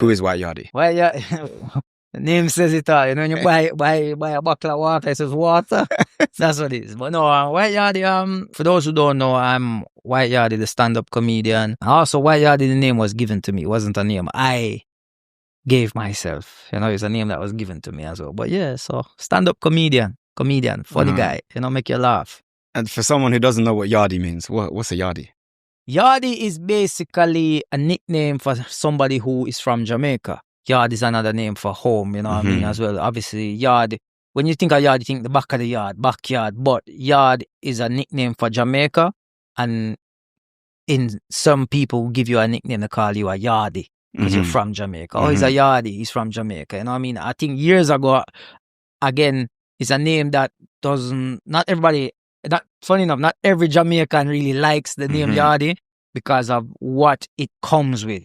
Who is White Yardie? Well, yeah, the name says it all. You know, when you buy a bottle of water, it says water. That's what it is. But no, White Yardie, for those who don't know, I'm White Yardie, the stand-up comedian. Also, White Yardie, the name was given to me. It wasn't a name I gave myself. You know, it's a name that was given to me as well. But yeah, so stand-up comedian, funny guy, you know, make you laugh. And for someone who doesn't know what Yardie means, what's a Yardie? Yardie is basically a nickname for somebody who is from Jamaica. Yard is another name for home, you know what I mean, as well. Obviously, yard, when you think of yard, you think the back of the yard, backyard. But yard is a nickname for Jamaica. And in some people give you a nickname, they call you a Yardie because you're from Jamaica. Oh, he's a Yardie, he's from Jamaica. You know what I mean? I think years ago, again, it's a name that not everybody, funny enough, not every Jamaican really likes the name Yardie because of what it comes with.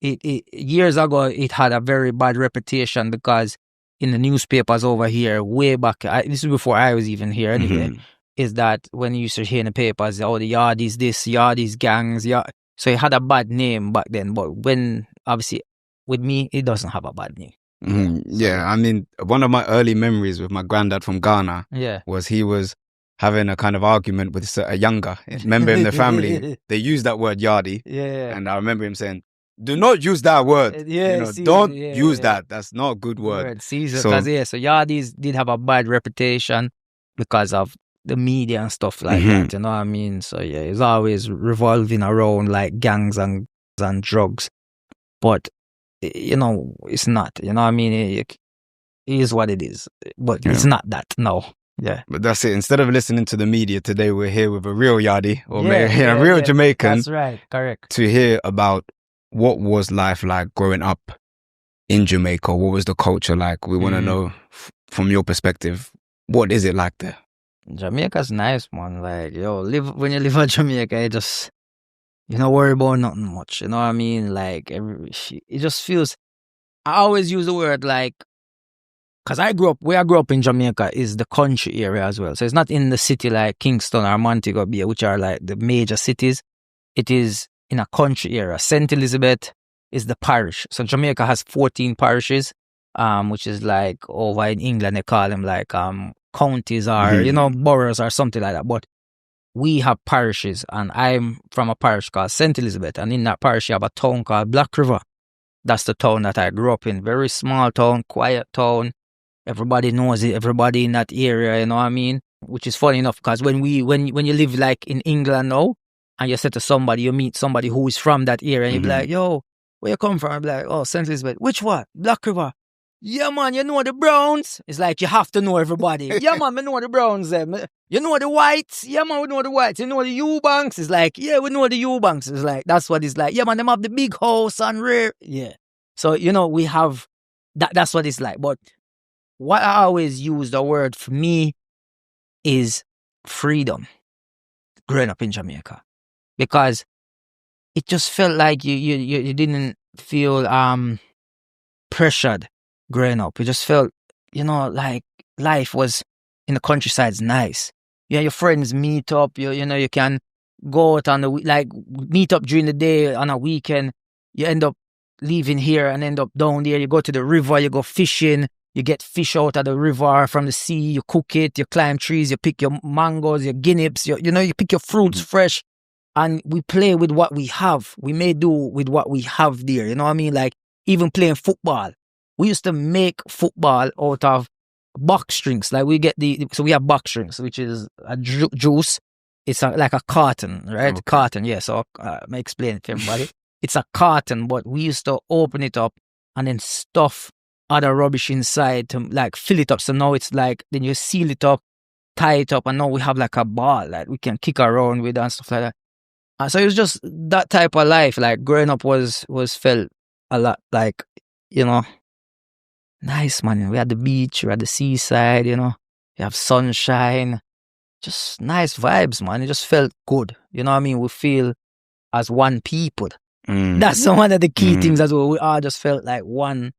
Years ago, it had a very bad reputation because in the newspapers over here, way back, this is before I was even here anyway, is that when you used to hear in the papers, oh, the Yardies this, Yardies gangs, so it had a bad name back then. But when, obviously, with me, it doesn't have a bad name. Yeah, I mean, one of my early memories with my granddad from Ghana was he was having a kind of argument with a younger member in the family. They used that word Yardie. And I remember him saying, do not use that word. Don't use that. That's not a good word. So Yardies did have a bad reputation because of the media and stuff like that. You know what I mean? So yeah, it's always revolving around like gangs and drugs. But, you know, it's not. You know what I mean? It is what it is. But it's not that, no. Yeah. But that's it. Instead of listening to the media today, we're here with a real Yardie or a real Jamaican. That's right. Correct. To hear about what was life like growing up in Jamaica? What was the culture like? We want to know from your perspective, what is it like there? Jamaica's nice, man. Like, when you live in Jamaica, you don't worry about nothing much. You know what I mean? Like, it just feels, I always use the word like, because where I grew up in Jamaica is the country area as well. So it's not in the city like Kingston or Montego Bay, which are like the major cities. It is in a country area. St. Elizabeth is the parish. So Jamaica has 14 parishes, which is like over in England, they call them like counties or, boroughs or something like that. But we have parishes, and I'm from a parish called St. Elizabeth. And in that parish, you have a town called Black River. That's the town that I grew up in. Very small town, quiet town. Everybody knows it. Everybody in that area, you know what I mean? Which is funny enough, because when you live like in England now, and you say to somebody, you meet somebody who is from that area, and you be like, yo, where you come from? I'll be like, oh, St. Elizabeth. Which one? Black River. Yeah, man, you know the Browns? It's like you have to know everybody. Yeah, man, we know the Browns. You know the Whites? Yeah, man, we know the Whites. You know the Eubanks? It's like, yeah, we know the Eubanks. It's like, that's what it's like. Yeah, man, them have the big house and rare. Yeah. So, we have, that's what it's like. But what I always use the word for me is freedom, growing up in Jamaica. Because it just felt like you didn't feel pressured growing up. You just felt, like life was in the countryside's nice. Yeah, your friends meet up. You can go out on meet up during the day on a weekend. You end up leaving here and end up down there. You go to the river. You go fishing. You get fish out of the river from the sea. You cook it. You climb trees. You pick your mangoes, your guineas. You pick your fruits fresh. And we play with what we have. We may do with what we have there. You know what I mean? Like, even playing football. We used to make football out of box strings. Like, we have box strings, which is a juice. It's like a carton, right? Okay. Carton, yeah. So, let me explain it to everybody. It's a carton, but we used to open it up and then stuff other rubbish inside to, like, fill it up. So now it's like, then you seal it up, tie it up, and now we have, like, a ball that we can kick around with and stuff like that. So it was just that type of life. Like, growing up was felt a lot like, nice, man. We had the beach, we had the seaside, you have sunshine, just nice vibes, man. It just felt good. You know what I mean? We feel as one people. That's one of the key things as well. We all just felt like one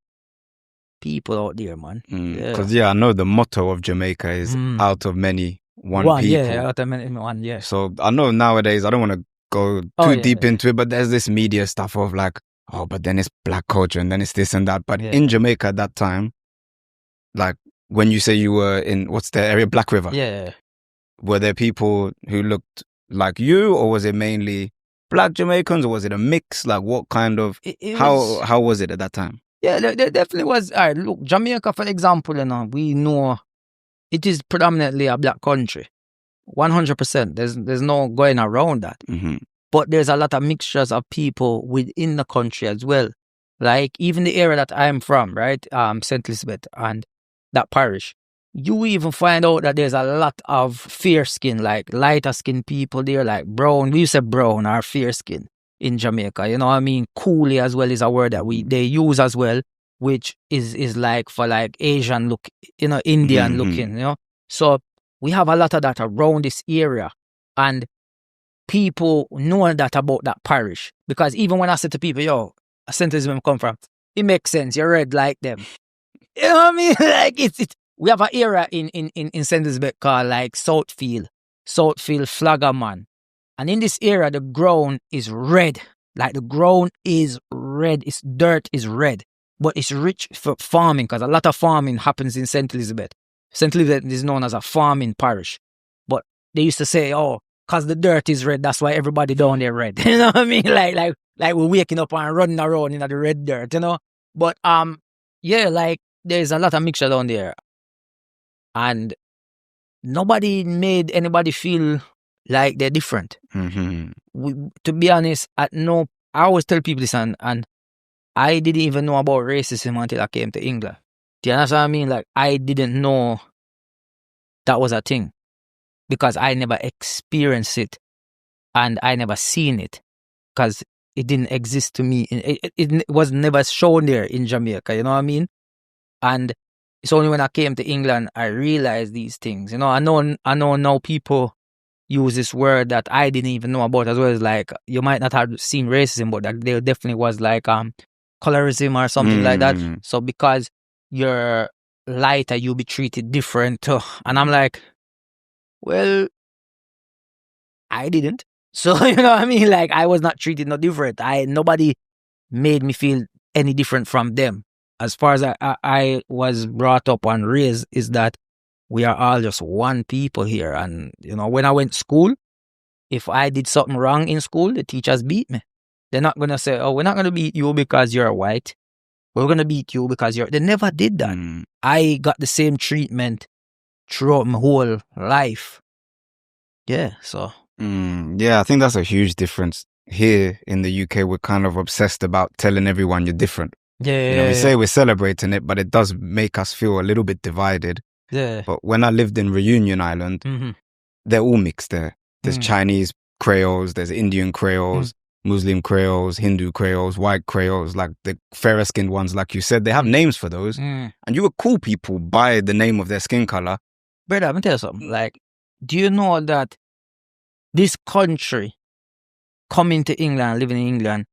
people out there, man. Because, I know the motto of Jamaica is out of many, one people. Yeah, out of many, one, yeah. So I know nowadays, I don't want to go too deep into it, but there's this media stuff of like, oh, but then it's black culture and then it's this and that. But in Jamaica at that time, like when you say you were in, what's the area? Black River. Yeah. Were there people who looked like you, or was it mainly black Jamaicans, or was it a mix? Like what kind of, how was it at that time? Yeah, there definitely was. All right, look, Jamaica, for example, you know, we know it is predominantly a black country. 100%. There's no going around that. Mm-hmm. But there's a lot of mixtures of people within the country as well. Like even the area that I'm from, right? St. Elizabeth and that parish. You even find out that there's a lot of fair skin, like lighter skin people there, like brown. We used to say brown or fair skin in Jamaica. You know what I mean? Coolie as well is a word that they use as well, which is like for like Asian look, you know, Indian looking, you know. So we have a lot of that around this area, and people know that about that parish, because even when I say to people, yo, a sentence where I come from, it makes sense. You're red like them. You know what I mean? Like it's we have an area in St. Elizabeth called like Southfield Flaggerman. And in this area, the ground is red. Like the ground is red. Its dirt is red. But it's rich for farming, because a lot of farming happens in St. Elizabeth. St. Elizabeth is known as a farming parish. But they used to say, oh, because the dirt is red, that's why everybody down there red. You know what I mean? Like we're waking up and running around in the red dirt, you know? But yeah, like there's a lot of mixture down there. And nobody made anybody feel like they're different. To be honest, I always tell people this, and I didn't even know about racism until I came to England. Do you understand what I mean? Like, I didn't know that was a thing, because I never experienced it and I never seen it, because it didn't exist to me. It was never shown there in Jamaica, you know what I mean? And it's only when I came to England I realized these things. You know, I know now people use this word that I didn't even know about as well. As like, you might not have seen racism, but that there definitely was like colorism or something like that. So because you're lighter, you'll be treated different too. And I'm like, well, I didn't. So you know what I mean? Like, I was not treated no different. Nobody made me feel any different from them. As far as I was brought up and raised, is that we are all just one people here. And, you know, when I went to school, if I did something wrong in school, the teachers beat me. They're not going to say, oh, we're not going to beat you because you're white. We're going to beat you because you're... They never did that. I got the same treatment throughout my whole life. Yeah, so... Yeah, I think that's a huge difference. Here in the UK, we're kind of obsessed about telling everyone you're different. Yeah, you know, we say we're celebrating it, but it does make us feel a little bit divided. Yeah. But when I lived in Reunion Island, they're all mixed there. There's Chinese Creoles, there's Indian Creoles, Muslim Creoles, Hindu Creoles, white Creoles, like the fairer skinned ones, like you said. They have names for those. And you would call people by the name of their skin color. Brother, let me tell you something. Like, do you know that this country, coming to England, living in England,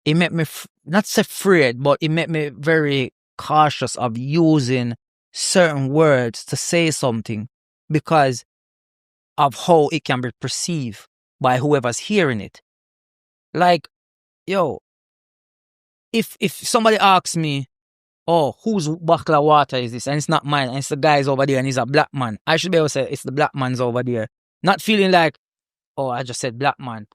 it made me not say afraid, but it made me very cautious of using certain words to say something, because of how it can be perceived by whoever's hearing it. Like, yo, if somebody asks me, oh, whose bottle of water is this? And it's not mine, and it's the guy's over there, and he's a black man. I should be able to say, it's the black man's over there. Not feeling like, oh, I just said black man.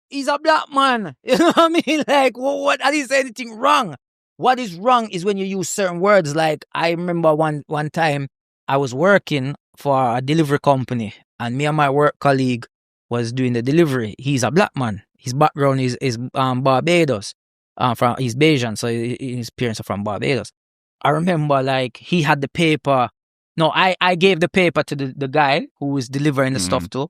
He's a black man. You know what I mean? Like, what? I didn't say anything wrong. What is wrong is when you use certain words. Like, I remember one time I was working for a delivery company, and me and my work colleague was doing the delivery. He's a black man. His background is Barbados. He's Bayesian, so his parents are from Barbados. I remember, like, he had the paper. No, I gave the paper to the guy who was delivering the stuff to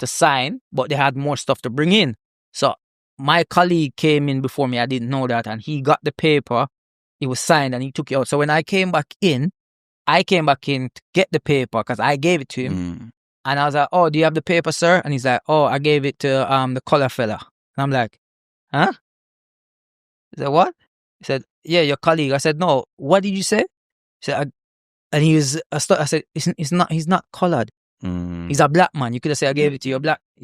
sign, but they had more stuff to bring in. So my colleague came in before me. I didn't know that. And he got the paper. It was signed and he took it out. So when I came back in to get the paper because I gave it to him. And I was like, oh, do you have the paper, sir? And he's like, oh, I gave it to the color fella. And I'm like, huh? He said, what? He said, yeah, your colleague. I said, no, what did you say? He said, and he was, I said, he's not colored. He's a black man. You could have said, I gave it to your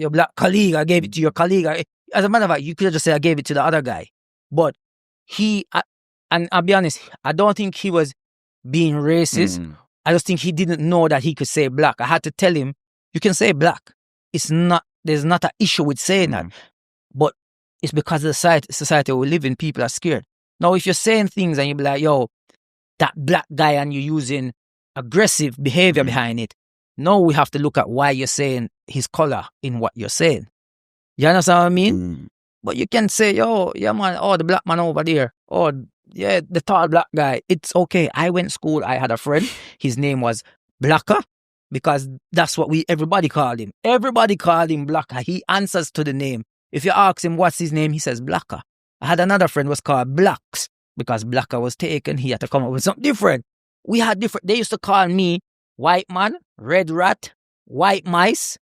black colleague. I gave it to your colleague. As a matter of fact, you could have just said, I gave it to the other guy. But and I'll be honest, I don't think he was being racist. I just think he didn't know that he could say black. I had to tell him, you can say black. There's not an issue with saying that. But it's because of the society we live in, people are scared. Now, if you're saying things and you be like, yo, that black guy, and you're using aggressive behavior behind it, now we have to look at why you're saying his color in what you're saying. You understand what I mean? But you can say, yo, yeah, man, oh, the black man over there. Oh, yeah, the tall black guy. It's okay. I went to school. I had a friend. His name was Blacker, because that's what everybody called him. Everybody called him Blacker. He answers to the name. If you ask him what's his name, he says Blacker. I had another friend was called Blacks, because Blacker was taken. He had to come up with something different. We had different. They used to call me white man, red rat, white mice,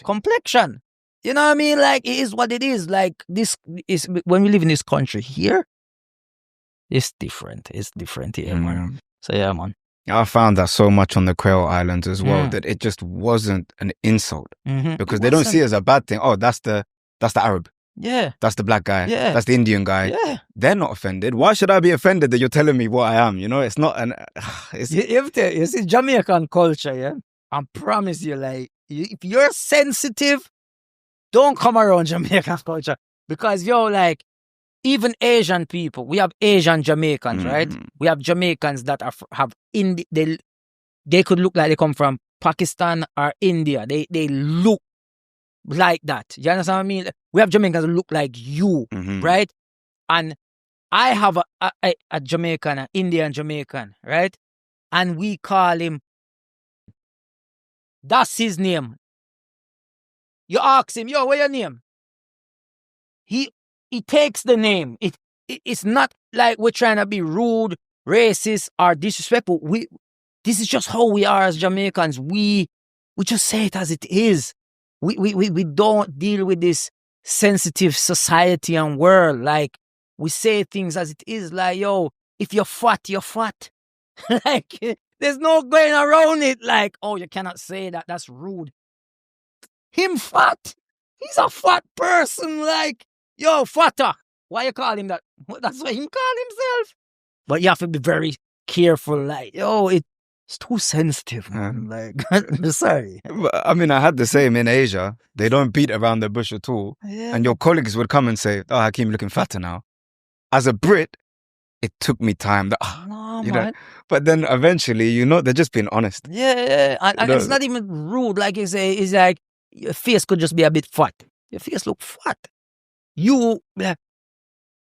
complexion. You know what I mean? Like, it is what it is. Like, this is when we live in this country here. It's different. It's different here, man. So yeah, man. I found that so much on the Creole Islands as well, that it just wasn't an insult, because they don't see it as a bad thing. Oh, that's the Arab. Yeah. That's the black guy. Yeah. That's the Indian guy. Yeah. They're not offended. Why should I be offended that you're telling me what I am? You know, it's not an... You see, Jamaican culture, yeah? I promise you, like, if you're sensitive, don't come around Jamaican culture. Because, yo, like, even Asian people, we have Asian Jamaicans, right? We have Jamaicans that they could look like they come from Pakistan or India. They look like that. You understand what I mean? We have Jamaicans who look like you, right? And I have a Jamaican, an Indian Jamaican, right? And we call him, that's his name. You ask him, yo, what's your name? He takes the name. It's not like we're trying to be rude, racist, or disrespectful. This is just how we are as Jamaicans. We just say it as it is. We don't deal with this sensitive society and world. Like, we say things as it is. Like, yo, if you're fat, you're fat. Like, there's no going around it. Like, oh, you cannot say that. That's rude. Him fat. He's a fat person. Like, yo, fatter. Why you call him that? That's what he call himself. But you have to be very careful. Like, yo, it's too sensitive, man. Like, sorry. I mean, I had the same in Asia. They don't beat around the bush at all. Yeah. And your colleagues would come and say, oh, Hakeem, looking fatter now. As a Brit, it took me time. Man. But then eventually, they're just being honest. Yeah. And it's not even rude. Like you say, it's like, your face could just be a bit fat. Your face look fat.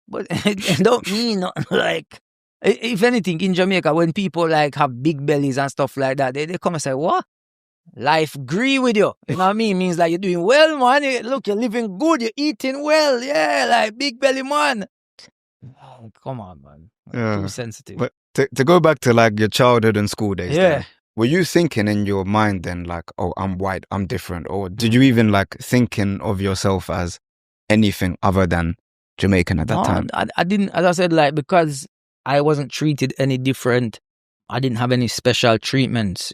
But it don't mean nothing. Like, if anything, in Jamaica, when people like have big bellies and stuff like that, they come and say, what? Life agree with you. You know what I mean? It means like you're doing well, man. Look, you're living good. You're eating well. Yeah, like big belly, man. Oh, come on, man. Too sensitive. But to go back to like your childhood and school days, were you thinking in your mind then like, oh, I'm white, I'm different? Or did you even like thinking of yourself as anything other than Jamaican at that time? I didn't, as I said, like, because I wasn't treated any different. I didn't have any special treatments,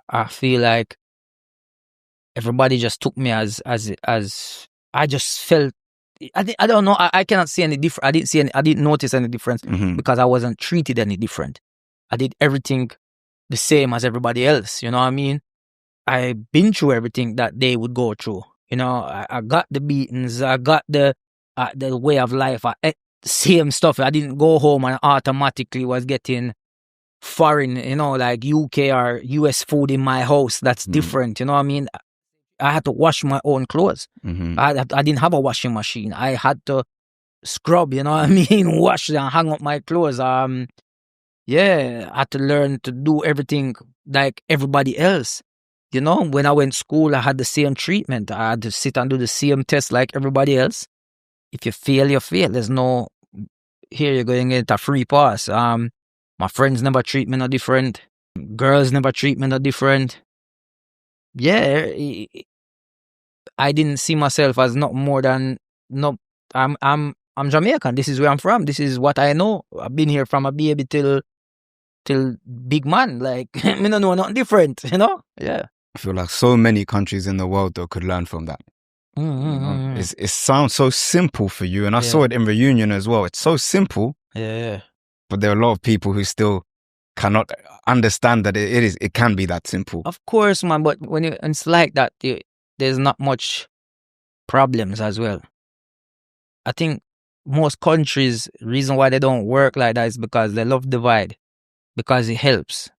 I feel like everybody just took me as I just felt, I don't know, I cannot see any difference. I didn't notice any difference because I wasn't treated any different. I did everything the same as everybody else, you know what I mean? I've been through everything that they would go through. I got the beatings, I got the way of life, I ate the same stuff. I didn't go home and automatically was getting foreign, like UK or US food in my house. That's different, you know what I mean? I had to wash my own clothes. I didn't have a washing machine. I had to scrub, you know what I mean? Wash and hang up my clothes. I had to learn to do everything like everybody else. When I went to school, I had the same treatment. I had to sit and do the same test like everybody else. If you fail, you fail. There's no, here you're going to get a free pass. My friends never treat me no different. Girls never treat me no different. Yeah, I didn't see myself as not more than, I'm Jamaican. This is where I'm from. This is what I know. I've been here from a baby till big man. Like, me don't know nothing different, Yeah. I feel like so many countries in the world though could learn from that. It sounds so simple for you, and I saw it in reunion as well. It's so simple. Yeah. But there are a lot of people who still cannot understand that it can be that simple. Of course, man. But when it's like that, there's not much problems as well. I think most countries, reason why they don't work like that is because they love divide. Because it helps.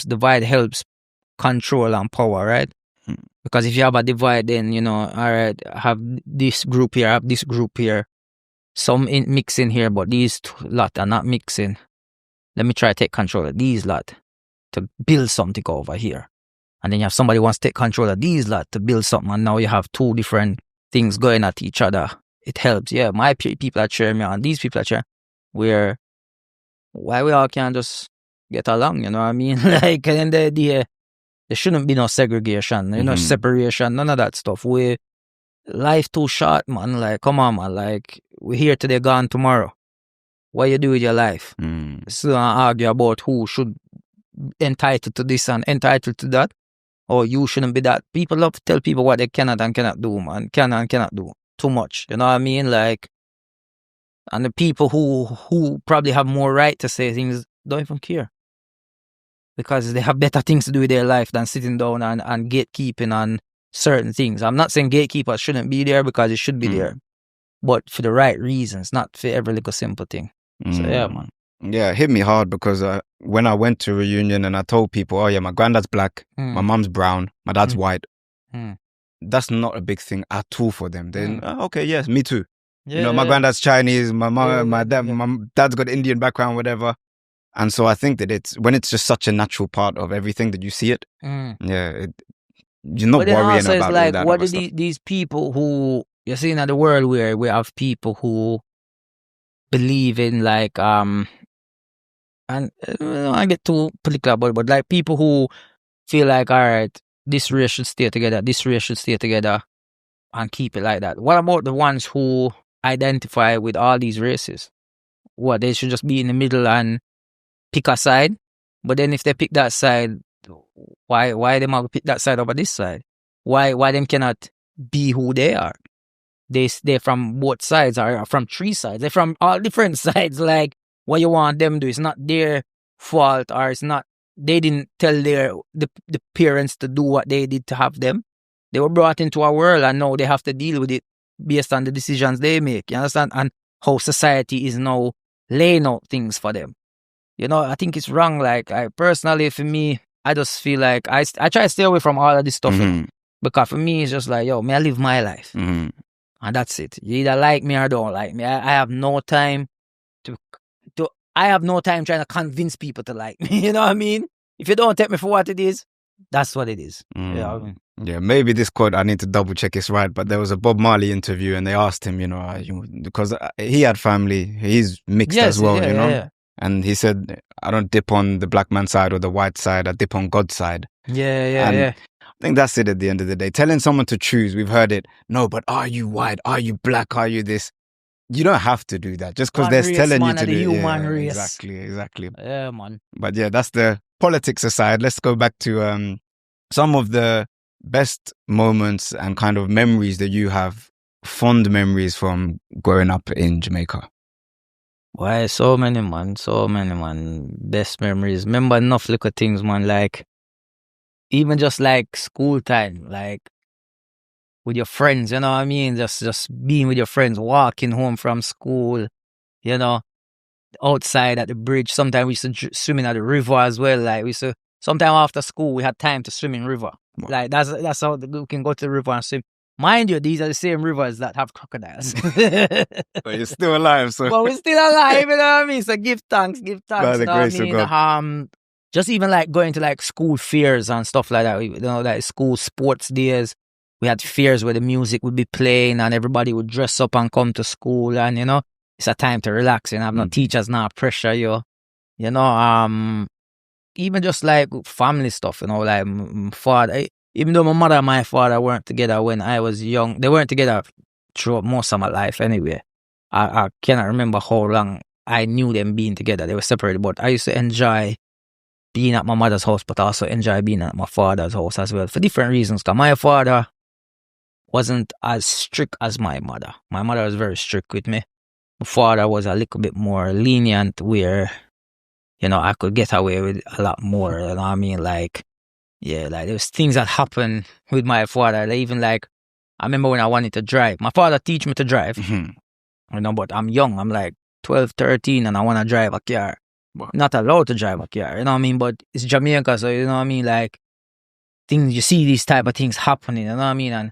Divide helps control and power, right? Because if you have a divide, then, all right, have this group here, have this group here. Some mixing here, but these lot are not mixing. Let me try to take control of these lot to build something over here. And then you have somebody who wants to take control of these lot to build something, and now you have two different things going at each other. It helps. Yeah, my people are cheering me on, these people are cheering. Why we all can't just get along, you know what I mean? Like, and there shouldn't be no segregation, separation, none of that stuff. Life too short, man. Like, come on, man. Like, we're here today, gone tomorrow. What you do with your life? So argue about who should entitled to this and entitled to that, or you shouldn't be that. People love to tell people what they cannot and cannot do, man. Can and cannot do too much. You know what I mean? Like, and the people who probably have more right to say things don't even care, because they have better things to do with their life than sitting down and gatekeeping on certain things. I'm not saying gatekeepers shouldn't be there, because it should be there, but for the right reasons, not for every little simple thing. So yeah, man. Yeah, it hit me hard because when I went to reunion and I told people, oh yeah, my granddad's black, my mum's brown, my dad's white. That's not a big thing at all for them. Then okay, yes, me too. Yeah, my granddad's Chinese, my dad's got Indian background, whatever. And so I think that when it's just such a natural part of everything that you see it. Yeah, you're not worrying about it's like, all that. What are these people who you're seeing in the world where we have people who believe in like and I get too political about it, but like people who feel like, all right, this race should stay together, this race should stay together, and keep it like that. What about the ones who identify with all these races? What, they should just be in the middle and pick a side? But then if they pick that side, why them have to pick that side over this side? Why them cannot be who they are? They're from both sides, or from three sides. They're from all different sides. Like, what you want them to do, it's not their fault, or it's not, they didn't tell the parents to do what they did to have them. They were brought into a world, and now they have to deal with it based on the decisions they make. You understand? And how society is now laying out things for them. I think it's wrong. Like, I personally, for me, I just feel like I try to stay away from all of this stuff. Because for me, it's just like, yo, I live my life. And that's it. You either like me or don't like me. I have no time I have no time trying to convince people to like me. You know what I mean? If you don't take me for what it is, that's what it is. You know what I mean? Yeah, maybe this quote, I need to double check it's right, but there was a Bob Marley interview and they asked him, because he had family, he's mixed as well, Yeah. And he said, I don't dip on the black man's side or the white side, I dip on God's side. Yeah. I think that's it at the end of the day. Telling someone to choose, we've heard it. No, but are you white? Are you black? Are you this? You don't have to do that just because they're telling you to do it. Human race. Exactly. Yeah, man. But yeah, that's the politics aside. Let's go back to some of the best moments and kind of memories that you have, fond memories from growing up in Jamaica. Why, so many, man. Best memories. Remember enough little things, man. Like, even just like school time, like with your friends, you know what I mean? Just being with your friends, walking home from school, outside at the bridge. Sometimes we used to swim in at the river as well. Like, sometime after school, we had time to swim in river. Wow. Like, that's how we can go to the river and swim. Mind you, these are the same rivers that have crocodiles. But you're still alive, so. But we're still alive, you know what I mean? So give thanks. By the grace of God. Just even like going to like school fairs and stuff like that. Like school sports days. We had fairs where the music would be playing and everybody would dress up and come to school, and it's a time to relax and have no teachers now pressure you. Even just like family stuff, like father. Even though my mother and my father weren't together when I was young, they weren't together throughout most of my life anyway. I cannot remember how long I knew them being together. They were separated, but I used to enjoy being at my mother's house, but also enjoy being at my father's house as well for different reasons. Because my father wasn't as strict as my mother. My mother was very strict with me. My father was a little bit more lenient, where, I could get away with a lot more. You know what I mean? Like, yeah, like there's things that happen with my father. Like, even like, I remember when I wanted to drive. My father teach me to drive. But I'm young. I'm like 12, 13, and I want to drive a car. Wow. Not allowed to drive a car. You know what I mean? But it's Jamaica, so you know what I mean? Like, things, you see these type of things happening. You know what I mean? And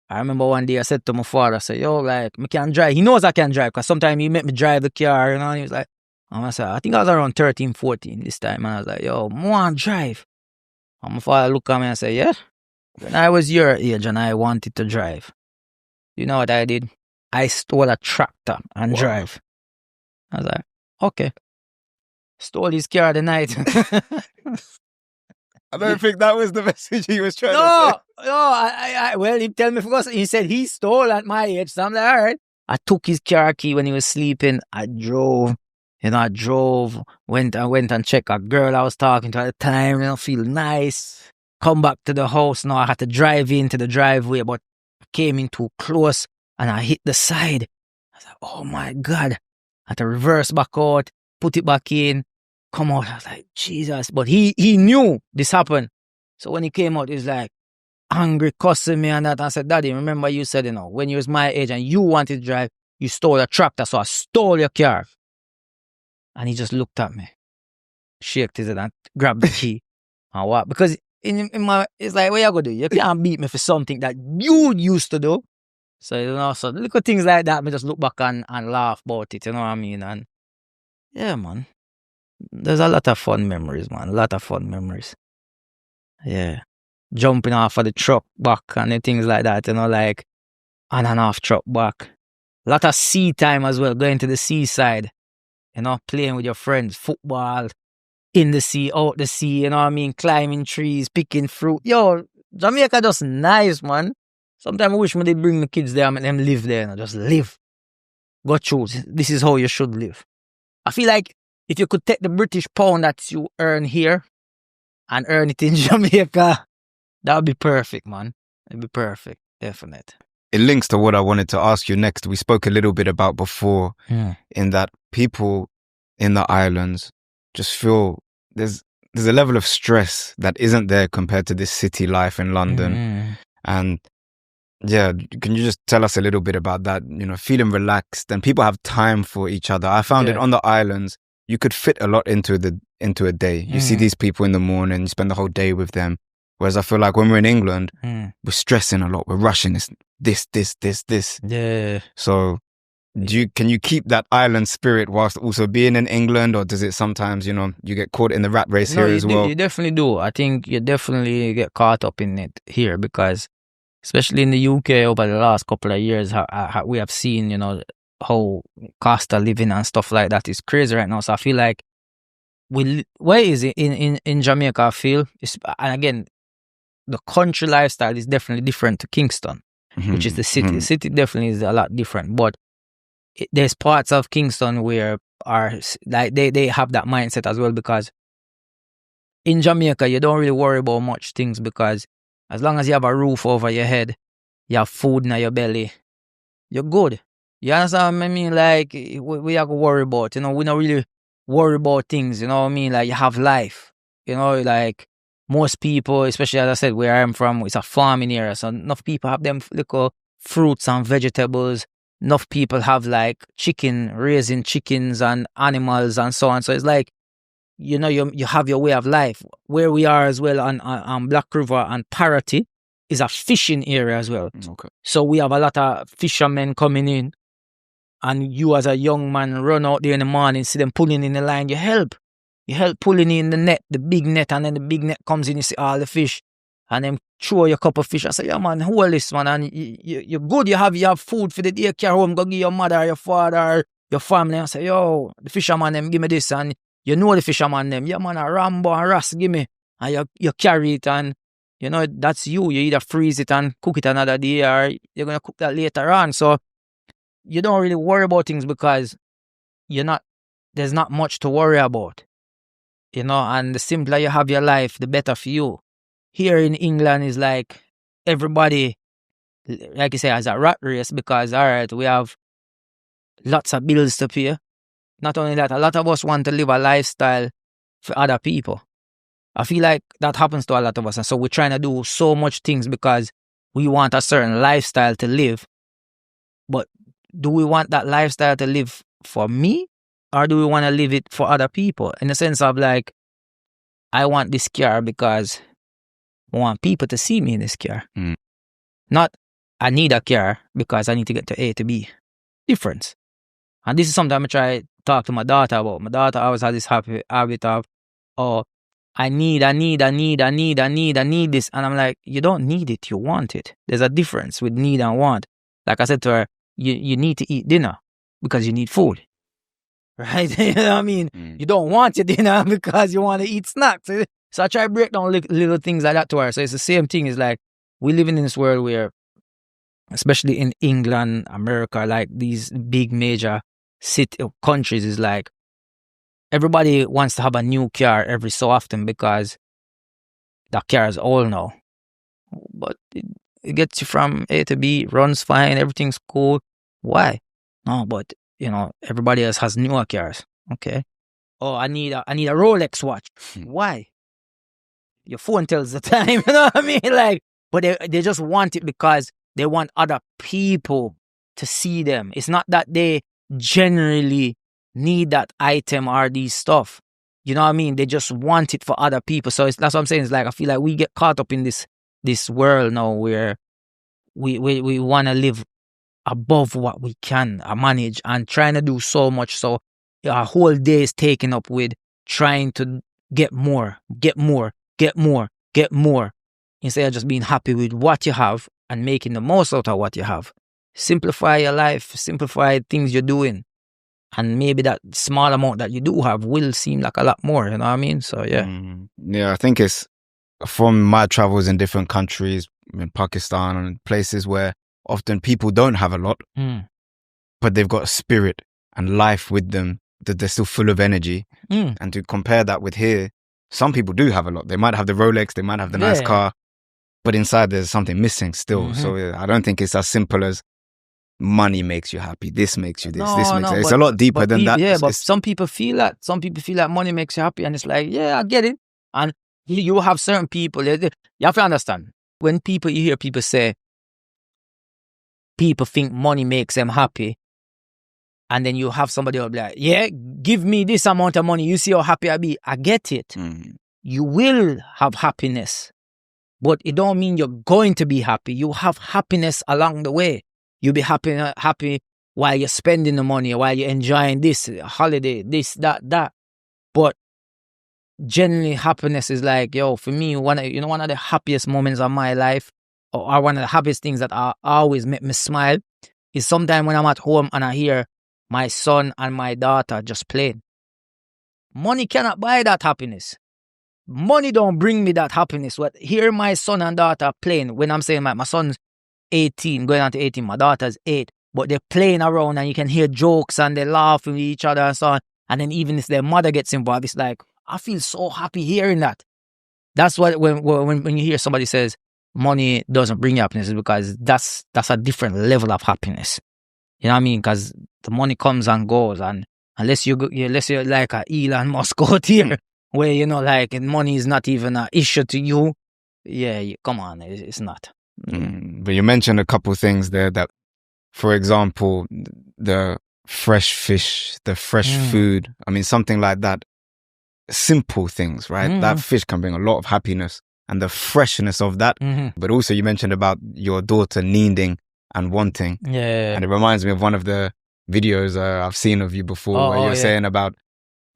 I remember one day I said to my father, I said, yo, like, I can't drive. He knows I can drive, because sometimes he make me drive the car, and he was like, I said, I think I was around 13, 14 this time, and I was like, yo, I want to drive. And my father looked at me and said, yeah, when I was your age and I wanted to drive, you know what I did? I stole a tractor and drive. I was like, okay. Stole his car the night. I don't think that was the message he was trying to say. No, well, he tell me first. He said he stole at my age. So I'm like, all right. I took his car key when he was sleeping. I drove, went and checked a girl I was talking to at the time, feel nice. Come back to the house. Now I had to drive into the driveway, but I came in too close and I hit the side. I was like, oh my God. I had to reverse back out, put it back in, come out. I was like, Jesus. But he knew this happened. So when he came out, he's like, angry, cussing me and that. I said, Daddy, remember you said, when you was my age and you wanted to drive, you stole a tractor, so I stole your car. And he just looked at me, shook his head and grabbed the key and what? Because it's like, what you gonna do? You can't beat me for something that you used to do. So, so little things like that, me just look back and laugh about it, you know what I mean? And yeah, man, there's a lot of fun memories, man, a lot of fun memories. Yeah. Jumping off of the truck back and things like that, like on and off truck back. A lot of sea time as well, going to the seaside, playing with your friends, football, in the sea, out the sea, you know what I mean? Climbing trees, picking fruit. Yo, Jamaica just nice, man. Sometimes I wish they bring the kids there and make them live there, just live. Go choose. This is how you should live. I feel like if you could take the British pound that you earn here and earn it in Jamaica, that would be perfect, man. It'd be perfect, definite. It links to what I wanted to ask you next. We spoke a little bit about before, in that people in the islands just feel there's a level of stress that isn't there compared to this city life in London. And yeah, can you just tell us a little bit about that? Feeling relaxed and people have time for each other. I found it on the islands, you could fit a lot into a day. You see these people in the morning, you spend the whole day with them. Whereas I feel like when we're in England, we're stressing a lot. We're rushing this. Yeah. So can you keep that island spirit whilst also being in England, or does it sometimes, you get caught in the rat race here as well? You definitely do. I think you definitely get caught up in it here, because especially in the UK over the last couple of years, how we have seen, how cost of living and stuff like that is crazy right now. So I feel like where is it in Jamaica? I feel, and again, the country lifestyle is definitely different to Kingston, which is the city. The city definitely is a lot different, but there's parts of Kingston where they have that mindset as well, because in Jamaica, you don't really worry about much things, because as long as you have a roof over your head, you have food in your belly, you're good. You understand what I mean? Like, we have to worry about, we don't really worry about things, you know what I mean? Like, you have life, like most people, especially as I said, where I'm from, it's a farming area, so enough people have them little fruits and vegetables. Enough people have like raising chickens and animals and so on. So it's like, you have your way of life. Where we are as well on Black River and Parity is a fishing area as well. Okay. So we have a lot of fishermen coming in, and you as a young man run out there in the morning, see them pulling in the line, you help pulling in the net, the big net, and then the big net comes in, you see all the fish, and then throw your cup of fish. I say, yeah, man, hold this, man, and you're good. You have food for the day, carry home, go give your mother, your father, your family. I say, yo, the fisherman them give me this, and the fisherman them, yeah, man, a Rambo and Ras give me, and you carry it, and that's you. You either freeze it and cook it another day, or you're gonna cook that later on. So you don't really worry about things, because there's not much to worry about, and the simpler you have your life, the better for you. Here in England is like everybody, like you say, as a rat race, because all right, we have lots of bills to pay. Not only that, a lot of us want to live a lifestyle for other people. I feel like that happens to a lot of us. And so we're trying to do so much things because we want a certain lifestyle to live. But do we want that lifestyle to live for me? Or do we want to live it for other people? In the sense of like, I want this car because I want people to see me in this car. Not, I need a car because I need to get to A to B. Difference. And this is something I try to talk to my daughter about. My daughter always has this habit of, oh, I need this. And I'm like, you don't need it, you want it. There's a difference with need and want. Like I said to her, you need to eat dinner because you need food. Right? You know what I mean? You don't want your dinner because you want to eat snacks. So I try to break down little things like that to her. So it's the same thing. It's like, we live in this world where, especially in England, America, like these big major countries, is like, everybody wants to have a new car every so often because the car is old now. But it gets you from A to B, runs fine, everything's cool. Why? No, but everybody else has newer cars. Okay. Oh, I need a Rolex watch. Why? Your phone tells the time. You know what I mean? Like, but they just want it because they want other people to see them. It's not that they generally need that item or these stuff. You know what I mean? They just want it for other people. So that's what I'm saying. It's like, I feel like we get caught up in this world now where we want to live above what we can manage and trying to do so much. So our whole day is taken up with trying to get more, instead of just being happy with what you have and making the most out of what you have. Simplify your life, simplify things you're doing. And maybe that small amount that you do have will seem like a lot more, you know what I mean? So, yeah. Yeah, I think it's from my travels in different countries, in Pakistan and places where often people don't have a lot, but they've got a spirit and life with them, that they're still full of energy. And to compare that with here, some people do have a lot. They might have the Rolex, they might have the nice car, but inside there's something missing still. So I don't think it's as simple as money makes you happy, this makes you this, this makes you. It's a lot deeper than that. Yeah, but some people feel that. Some people feel like money makes you happy, and it's like, yeah, I get it. And you have certain people, you have to understand, when you hear people say, people think money makes them happy, and then you have somebody who will be like, yeah, give me this amount of money, you see how happy I be. I get it. You will have happiness, but it don't mean you're going to be happy. You have happiness along the way. You'll be happy while you're spending the money, while you're enjoying this holiday, this, that. But generally, happiness is like, for me, one of the happiest moments of my life, or one of the happiest things that always make me smile, is sometime when I'm at home and I hear my son and my daughter just playing. Money cannot buy that happiness. Money don't bring me that happiness. But hear my son and daughter playing, when I'm saying my son's 18, going on to 18, my daughter's 8, but they're playing around and you can hear jokes and they're laughing with each other and so on. And then even if their mother gets involved, it's like, I feel so happy hearing that. That's what, when you hear somebody says money doesn't bring you happiness, because that's a different level of happiness. You know what I mean? Because the money comes and goes, and unless you're like a Elon Musk out here, where, like, money is not even an issue to you. Yeah, come on, it's not. But you mentioned a couple of things there that, for example, the fresh fish, the fresh food. I mean, something like that. Simple things, right? That fish can bring a lot of happiness, and the freshness of that. But also you mentioned about your daughter needing and wanting. Yeah. And it reminds me of one of the videos I've seen of you before, where you're saying about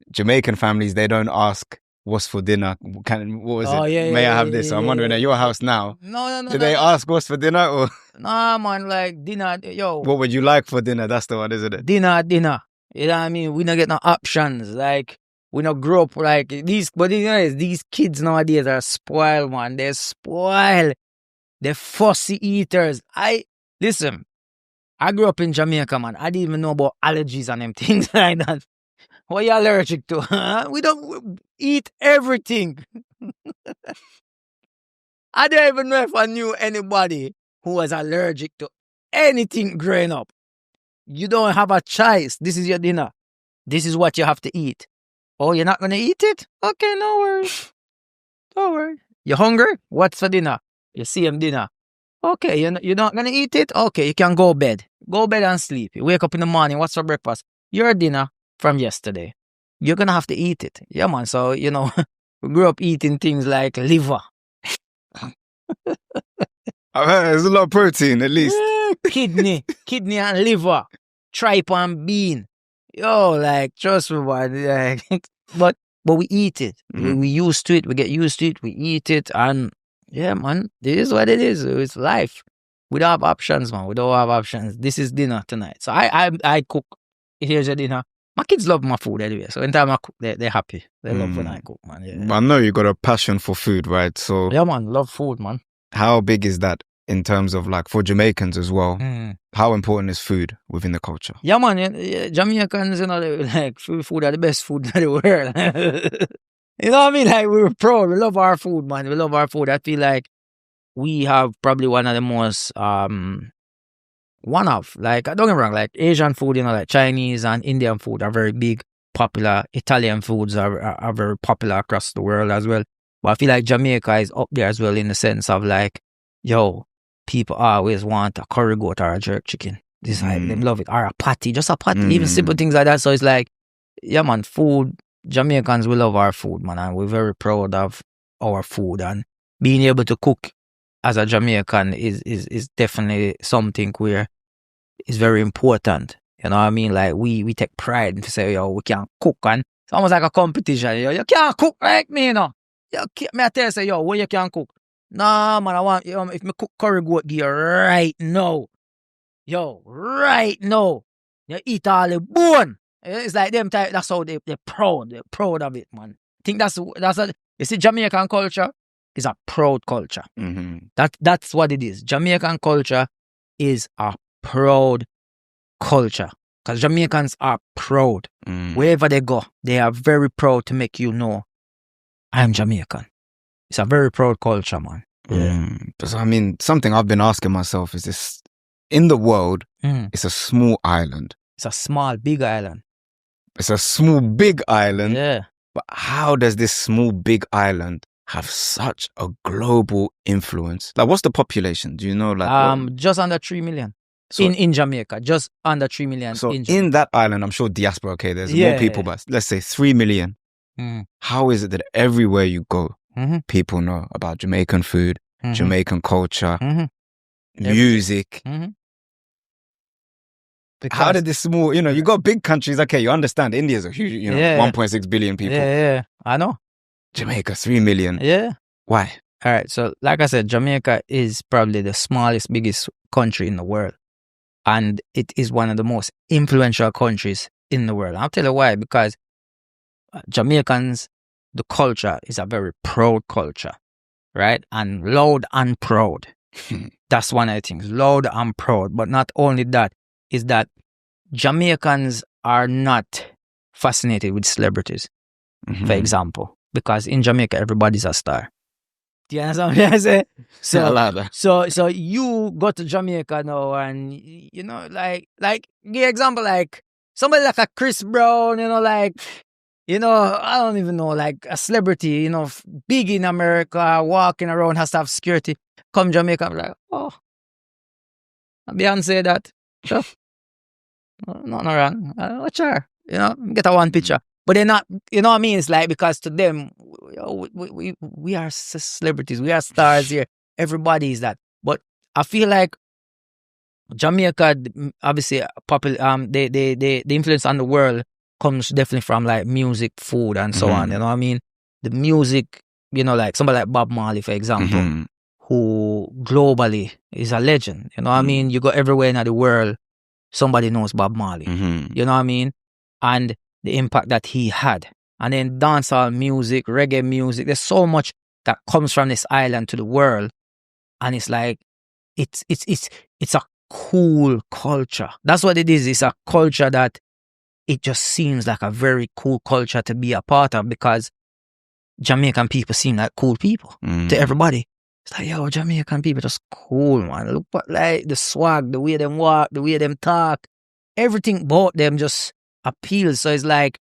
Jamaican families, they don't ask, what's for dinner? What was it? May I have this? So I'm wondering, at your house now, no. Do they ask what's for dinner, or? Nah, man, like dinner, What would you like for dinner? That's the one, isn't it? Dinner. You know what I mean? We don't get no options. Like, we don't grow up like these, but these kids nowadays are spoiled, man. They're spoiled. They're fussy eaters. Listen, I grew up in Jamaica, man. I didn't even know about allergies and them things like that. What are you allergic to? Huh? We don't eat everything. I don't even know if I knew anybody who was allergic to anything growing up. You don't have a choice. This is your dinner. This is what you have to eat. Oh, you're not going to eat it? Okay, no worries. Don't worry. You hungry? What's for dinner? You see him dinner. Okay, you're not going to eat it? Okay, you can go bed. Go bed and sleep. You wake up in the morning. What's for breakfast? Your dinner from yesterday. You're going to have to eat it. Yeah, man. So, we grew up eating things like liver. There's a lot of protein, at least. Kidney and liver. Tripe and bean. Yo, trust me, man. But we eat it. Mm-hmm. We used to it. We get used to it. We eat it. And yeah, man, this is what it is. It's life. We don't have options, man. We don't have options. This is dinner tonight. So I cook. Here's your dinner. My kids love my food anyway. So anytime I cook, they're happy. They love when I cook, man. Yeah. I know you got a passion for food, right? So yeah, man. Love food, man. How big is that in terms of for Jamaicans as well? How important is food within the culture? Yeah, man. Jamaicans, food are the best food in the world. You know what I mean? We're proud. We love our food, man. We love our food. I feel like we have probably one of the most, don't get me wrong, Asian food, Chinese and Indian food are very big, popular. Italian foods are very popular across the world as well. But I feel like Jamaica is up there as well in the sense of people always want a curry goat or a jerk chicken. This they love it. Or a patty, just a patty, even simple things like that. So it's yeah, man, food. Jamaicans, we love our food, man, and we're very proud of our food. And being able to cook as a Jamaican is definitely something where it's very important. You know what I mean? We take pride to say, we can cook, and it's almost like a competition. You can't cook like me, you know. Me I tell you, say, when you can cook? Nah, man, I want, if me cook curry goat gear right now, right now, you eat all the bone. It's like them type, that's how they're proud. They're proud of it, man. I think you see, Jamaican culture is a proud culture. Mm-hmm. That's what it is. Jamaican culture is a proud culture. Because Jamaicans are proud. Wherever they go, they are very proud to make you know, I'm Jamaican. It's a very proud culture, man. Because I mean, something I've been asking myself is this: in the world, it's a small island. It's a small, big island. It's a small, big island. Yeah. But how does this small, big island have such a global influence? What's the population? Do you know? Just under 3 million. So, in Jamaica, just under 3 million. So in that island, I'm sure diaspora, there's more people, but let's say 3 million. How is it that everywhere you go, people know about Jamaican food, Jamaican culture, music? How did this small, you got big countries, you understand India's a huge, 1.6 billion people. Yeah, I know. Jamaica, 3 million. Yeah. Why? All right, so like I said, Jamaica is probably the smallest, biggest country in the world. And it is one of the most influential countries in the world. I'll tell you why, because Jamaicans, the culture is a very proud culture, right? And loud and proud. That's one of the things, loud and proud. But not only that, is that Jamaicans are not fascinated with celebrities, for example, because in Jamaica, everybody's a star. Do you understand what I say? So you go to Jamaica now and, give example, somebody like a Chris Brown, I don't even know, a celebrity, big in America, walking around, has to have security. Come Jamaica, I'm like, oh, Beyonce that. Sure. Nothing wrong. Watch her. Get a one picture. But they're not, you know what I mean? It's because to them, we are celebrities. We are stars here. Everybody is that. But I feel like Jamaica, obviously, the influence on the world comes definitely from music, food, and so on. You know what I mean? The music, somebody like Bob Marley, for example, who globally is a legend. You know what I mean? You go everywhere in the world, somebody knows Bob Marley. You know what I mean? And the impact that he had. And then dancehall music, reggae music, there's so much that comes from this island to the world. And it's it's a cool culture. That's what it is. It's a culture that it just seems like a very cool culture to be a part of, because Jamaican people seem like cool people to everybody. It's like, yo, Jamaican people just cool, man. Look what, like, the swag, the way them walk, the way them talk, everything about them just appeals. So it's like,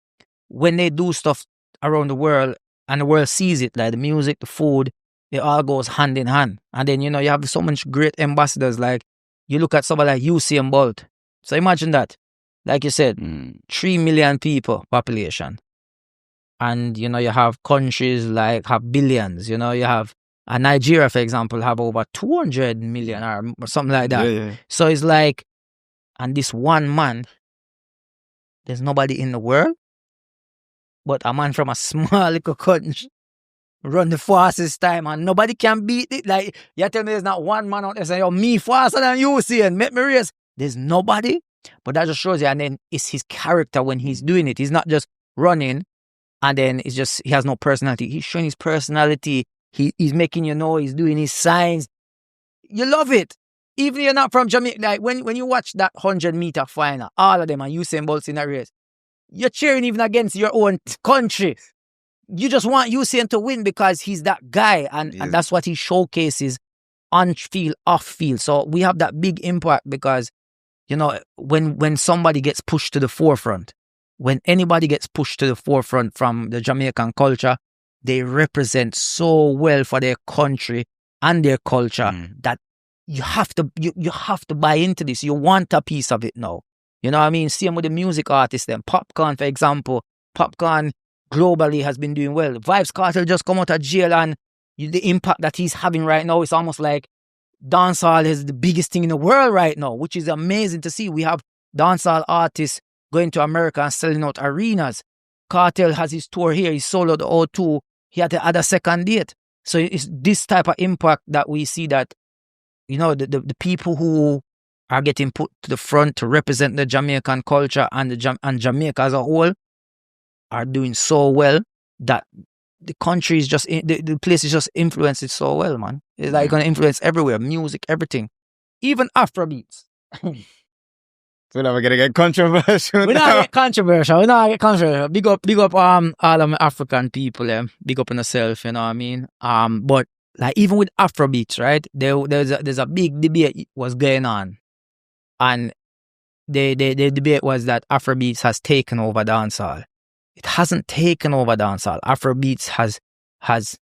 when they do stuff around the world and the world sees it, like the music, the food, it all goes hand in hand. And then, you know, you have so much great ambassadors. Like, you look at somebody like Usain Bolt. So imagine that. Like you said, 3 million people population. And, you know, you have countries like have billions. You know, you have Nigeria, for example, have over 200 million or something like that. Yeah. So it's like, and this one man, there's nobody in the world, but a man from a small little country run the fastest time and nobody can beat it. Like, you tell me there's not one man out there saying, yo, me faster than you, and make me race. There's nobody. But that just shows you. And then it's his character when he's doing it. He's not just running and then it's just, he has no personality. He's showing his personality. He's making you know, he's doing his signs. You love it. Even if you're not from Jamaica, like when you watch that 100-meter final, all of them are Usain Bolt in that race, you're cheering even against your own country. You just want Usain to win because he's that guy. And that's what he showcases on field, off field. So we have that big impact because, you know, when somebody gets pushed to the forefront, when anybody gets pushed to the forefront from the Jamaican culture, they represent so well for their country and their culture that you have to buy into this. You want a piece of it now. You know what I mean? Same with the music artists then. Popcorn, for example. Popcorn globally has been doing well. Vybz Kartel just come out of jail and the impact that he's having right now is almost like dancehall is the biggest thing in the world right now, which is amazing to see. We have dancehall artists going to America and selling out arenas. Kartel has his tour here. He sold out the O2. He had to add a second date. So it's this type of impact that we see that, you know, the people who are getting put to the front to represent the Jamaican culture and Jamaica as a whole are doing so well that the country is just, the place is just influenced so well, man. It's like going to influence everywhere, music, everything, even Afrobeats. So now we're gonna get controversial. We're not get controversial. Big up all of my African people, big up on yourself, you know what I mean? But like even with Afrobeats, right? There's a big debate was going on. And the debate was that Afrobeats has taken over dancehall. It hasn't taken over dancehall. Afrobeats has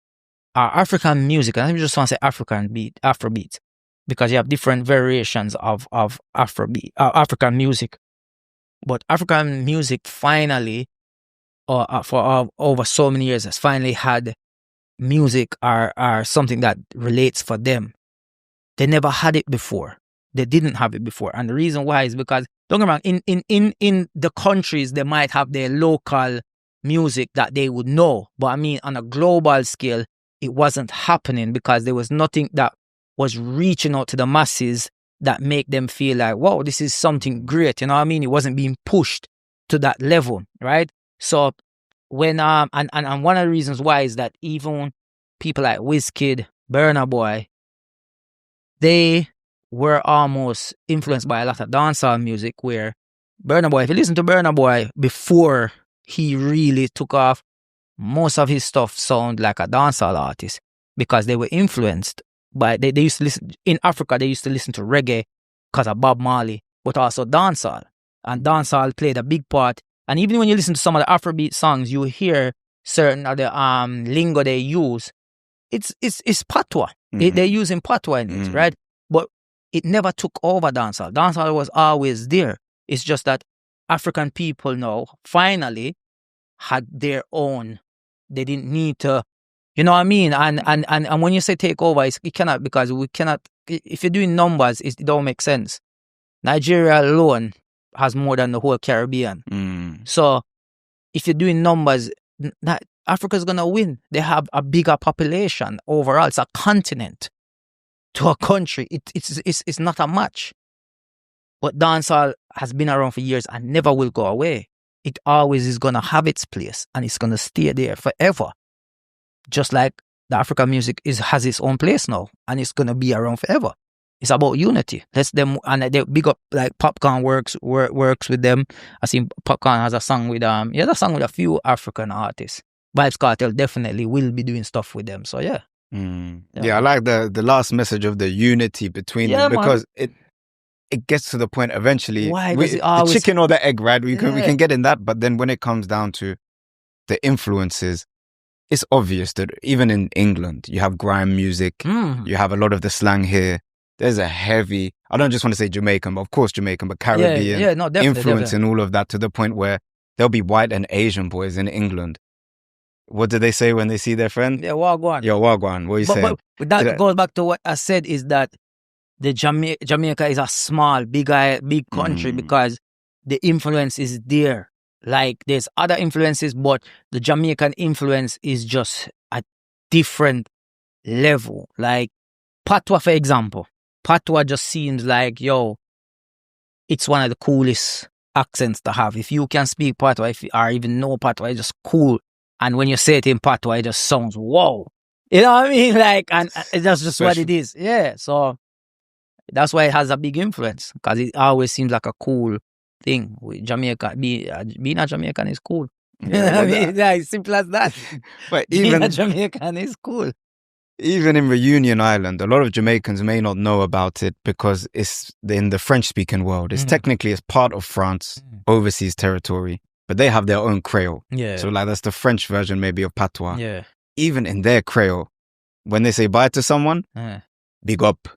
African music, and I just want to say Afrobeats, because you have different variations of African music. But African music finally, for over so many years, has finally had music are something that relates for them. They never had it before. They didn't have it before. And the reason why is because, don't get me wrong, in the countries, they might have their local music that they would know. But I mean, on a global scale, it wasn't happening because there was nothing that was reaching out to the masses that make them feel like, wow, this is something great. You know what I mean? It wasn't being pushed to that level, right? So when, and one of the reasons why is that even people like Wizkid, Burna Boy, they were almost influenced by a lot of dancehall music, where Burna Boy, if you listen to Burna Boy before he really took off, most of his stuff sound like a dancehall artist because they were influenced by, they used to listen, in Africa, they used to listen to reggae because of Bob Marley, but also dancehall. And dancehall played a big part. And even when you listen to some of the Afrobeat songs, you hear certain of the lingo they use. It's Patois. They're using Patois in it, right? But it never took over dancehall. Dancehall was always there. It's just that African people now finally had their own. They didn't need to, you know what I mean? And when you say take over, it cannot, because we cannot, if you're doing numbers, it don't make sense. Nigeria alone has more than the whole Caribbean. So if you're doing numbers, Africa's going to win. They have a bigger population overall. It's a continent to a country. It's not a match. But dancehall has been around for years and never will go away. It always is going to have its place and it's going to stay there forever. Just like the African music has its own place now and it's going to be around forever. It's about unity. Let them, and they big up, like Popcorn works with them. I see Popcorn has a song with a song with a few African artists. Vybz Kartel definitely will be doing stuff with them. So yeah. Yeah, I like the last message of the unity between them, because it gets to the point eventually. Why does it always... the chicken or the egg, right? We can get in that, but then when it comes down to the influences, it's obvious that even in England, you have grime music, you have a lot of the slang here. There's a heavy, I don't just want to say Jamaican, but of course Jamaican, but Caribbean influence and all of that, to the point where there'll be white and Asian boys in England. What do they say when they see their friend? Yeah, wagwan. Yeah, wagwan. What are you saying? But that goes back to what I said, is that the Jamaica is a small, big country, because the influence is there. Like, there's other influences, but the Jamaican influence is just a different level. Like Patois, for example. Patois just seems like, it's one of the coolest accents to have. If you can speak Patois, or even know Patois, it's just cool. And when you say it in Patois, it just sounds wow. You know what I mean? Like, and that's just what it is. Yeah. So that's why it has a big influence, because it always seems like a cool thing. With Jamaica, being a Jamaican is cool. Yeah, I mean, it's simple as that. But being a Jamaican is cool. Even in Reunion Island, a lot of Jamaicans may not know about it because it's in the French-speaking world. It's technically it's part of France, overseas territory, but they have their own Creole. Yeah. So like that's the French version maybe of Patois. Yeah. Even in their Creole, when they say bye to someone, big up,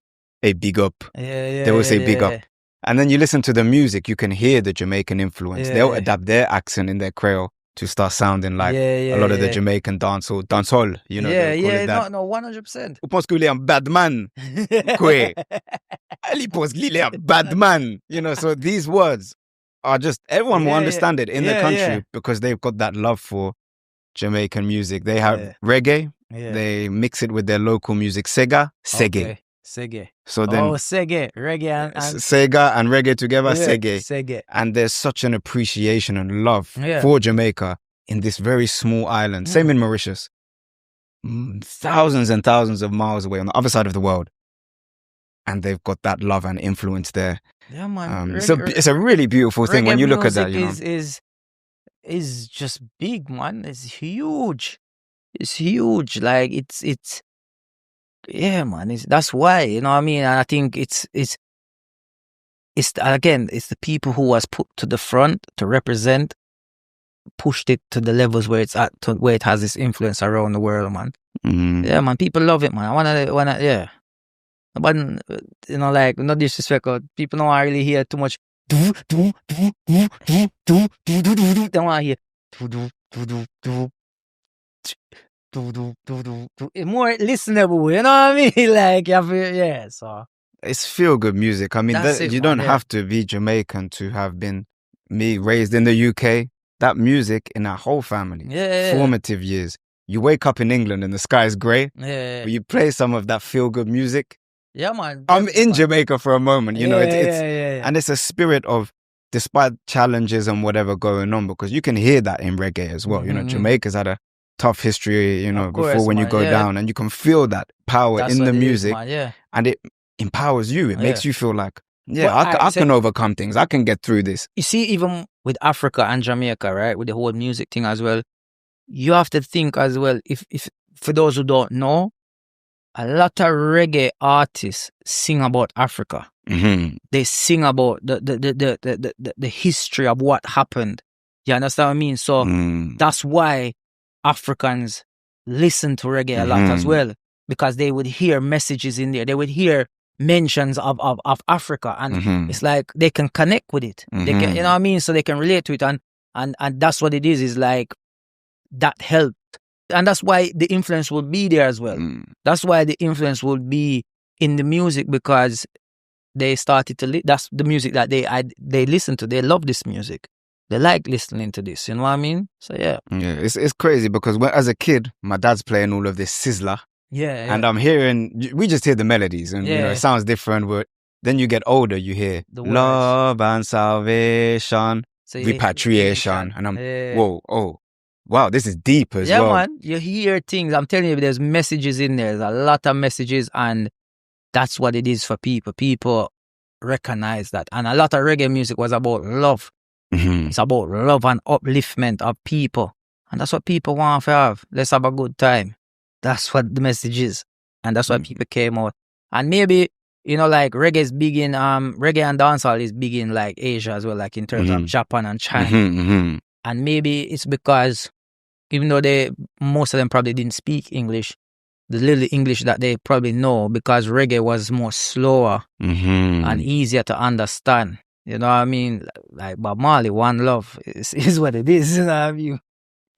hey, big up. Yeah, they will say big up. And then you listen to the music, you can hear the Jamaican influence. They'll adapt their accent in their Creole to start sounding like a lot of the Jamaican dancehall, you know. No, 100%. Ou pense que il est un bad man. Quoi? Il pense qu'il est un bad man. You know, so these words are just, everyone will understand it in the country because they've got that love for Jamaican music. They have reggae. They mix it with their local music. Sega, Sege. Sege. So then, Sege, reggae and Sega and reggae together, Sege. Sege. And there's such an appreciation and love for Jamaica in this very small island. Same in Mauritius. Thousands and thousands of miles away on the other side of the world. And they've got that love and influence there. Yeah, man. It's a really beautiful thing when you look at that. You know? Is just big, man. It's huge. It's huge. Like it's yeah, man. That's why, you know what I mean. And I think it's the people who was put to the front to represent, pushed it to the levels where it's at, to where it has this influence around the world, man. Yeah, man. People love it, man. I wanna, yeah. But you know, like, no disrespect, people don't really hear too much. They don't want to hear. More listenable, you know what I mean? Like, so it's feel good music. I mean, you don't have to be Jamaican to have been raised in the UK. That music in our whole family, formative years. You wake up in England and the sky is grey. Yeah. You play some of that feel good music. Yeah, man. I'm in Jamaica for a moment, you know. And it's a spirit of, despite challenges and whatever going on, because you can hear that in reggae as well. You know, Jamaica's had a tough history, you know, before when you go down, and you can feel that power in the music, and it empowers you. It makes you feel like, I can overcome things. I can get through this. You see, even with Africa and Jamaica, right, with the whole music thing as well, you have to think as well, if for those who don't know, a lot of reggae artists sing about Africa. They sing about the history of what happened. You understand what I mean? So that's why Africans listen to reggae a lot as well, because they would hear messages in there. They would hear mentions of Africa, and it's like they can connect with it. They can, you know what I mean? So they can relate to it, and that's what it is like that helped. And that's why the influence will be there as well. That's why the influence will be in the music, because they started to that's the music that they listen to. They love this music. They like listening to this. You know what I mean? So yeah, it's crazy, because as a kid, my dad's playing all of this Sizzler. And I'm hearing, we just hear the melodies, and you know, it sounds different. But then you get older, you hear the love and salvation, repatriation, and I'm whoa. Wow, this is deep as well. Yeah, man. You hear things. I'm telling you, there's messages in there. There's a lot of messages, and that's what it is for people. People recognize that. And a lot of reggae music was about love. It's about love and upliftment of people. And that's what people want to have. Let's have a good time. That's what the message is. And that's why people came out. And maybe, like reggae is big in, reggae and dancehall is big in like Asia as well, like in terms of Japan and China. And maybe it's because even though most of them probably didn't speak English, the little English that they probably know, because reggae was more slower and easier to understand. You know what I mean? Like Bob Marley, One Love is what it is. You know what I mean?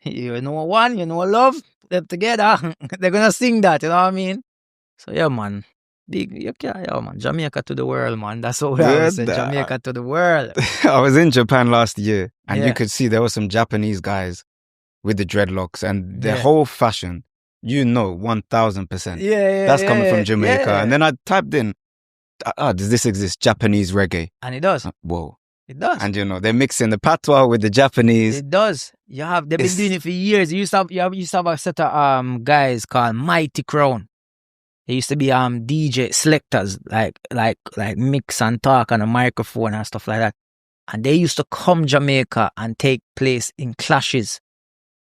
You know one, you know love, put them together. They're gonna sing that, you know what I mean? So yeah, man. Man. Jamaica to the world, man. That's what we always say. Jamaica to the world. I was in Japan last year, and you could see there were some Japanese guys with the dreadlocks and their whole fashion. 1,000%. That's coming from Jamaica. And then I typed in, does this exist? Japanese reggae. And it does. Whoa. It does. And they're mixing the Patois with the Japanese. It does. They've been doing it for years. You used to have a set of guys called Mighty Crown. They used to be DJ selectors, like mix and talk on a microphone and stuff like that. And they used to come Jamaica and take place in clashes.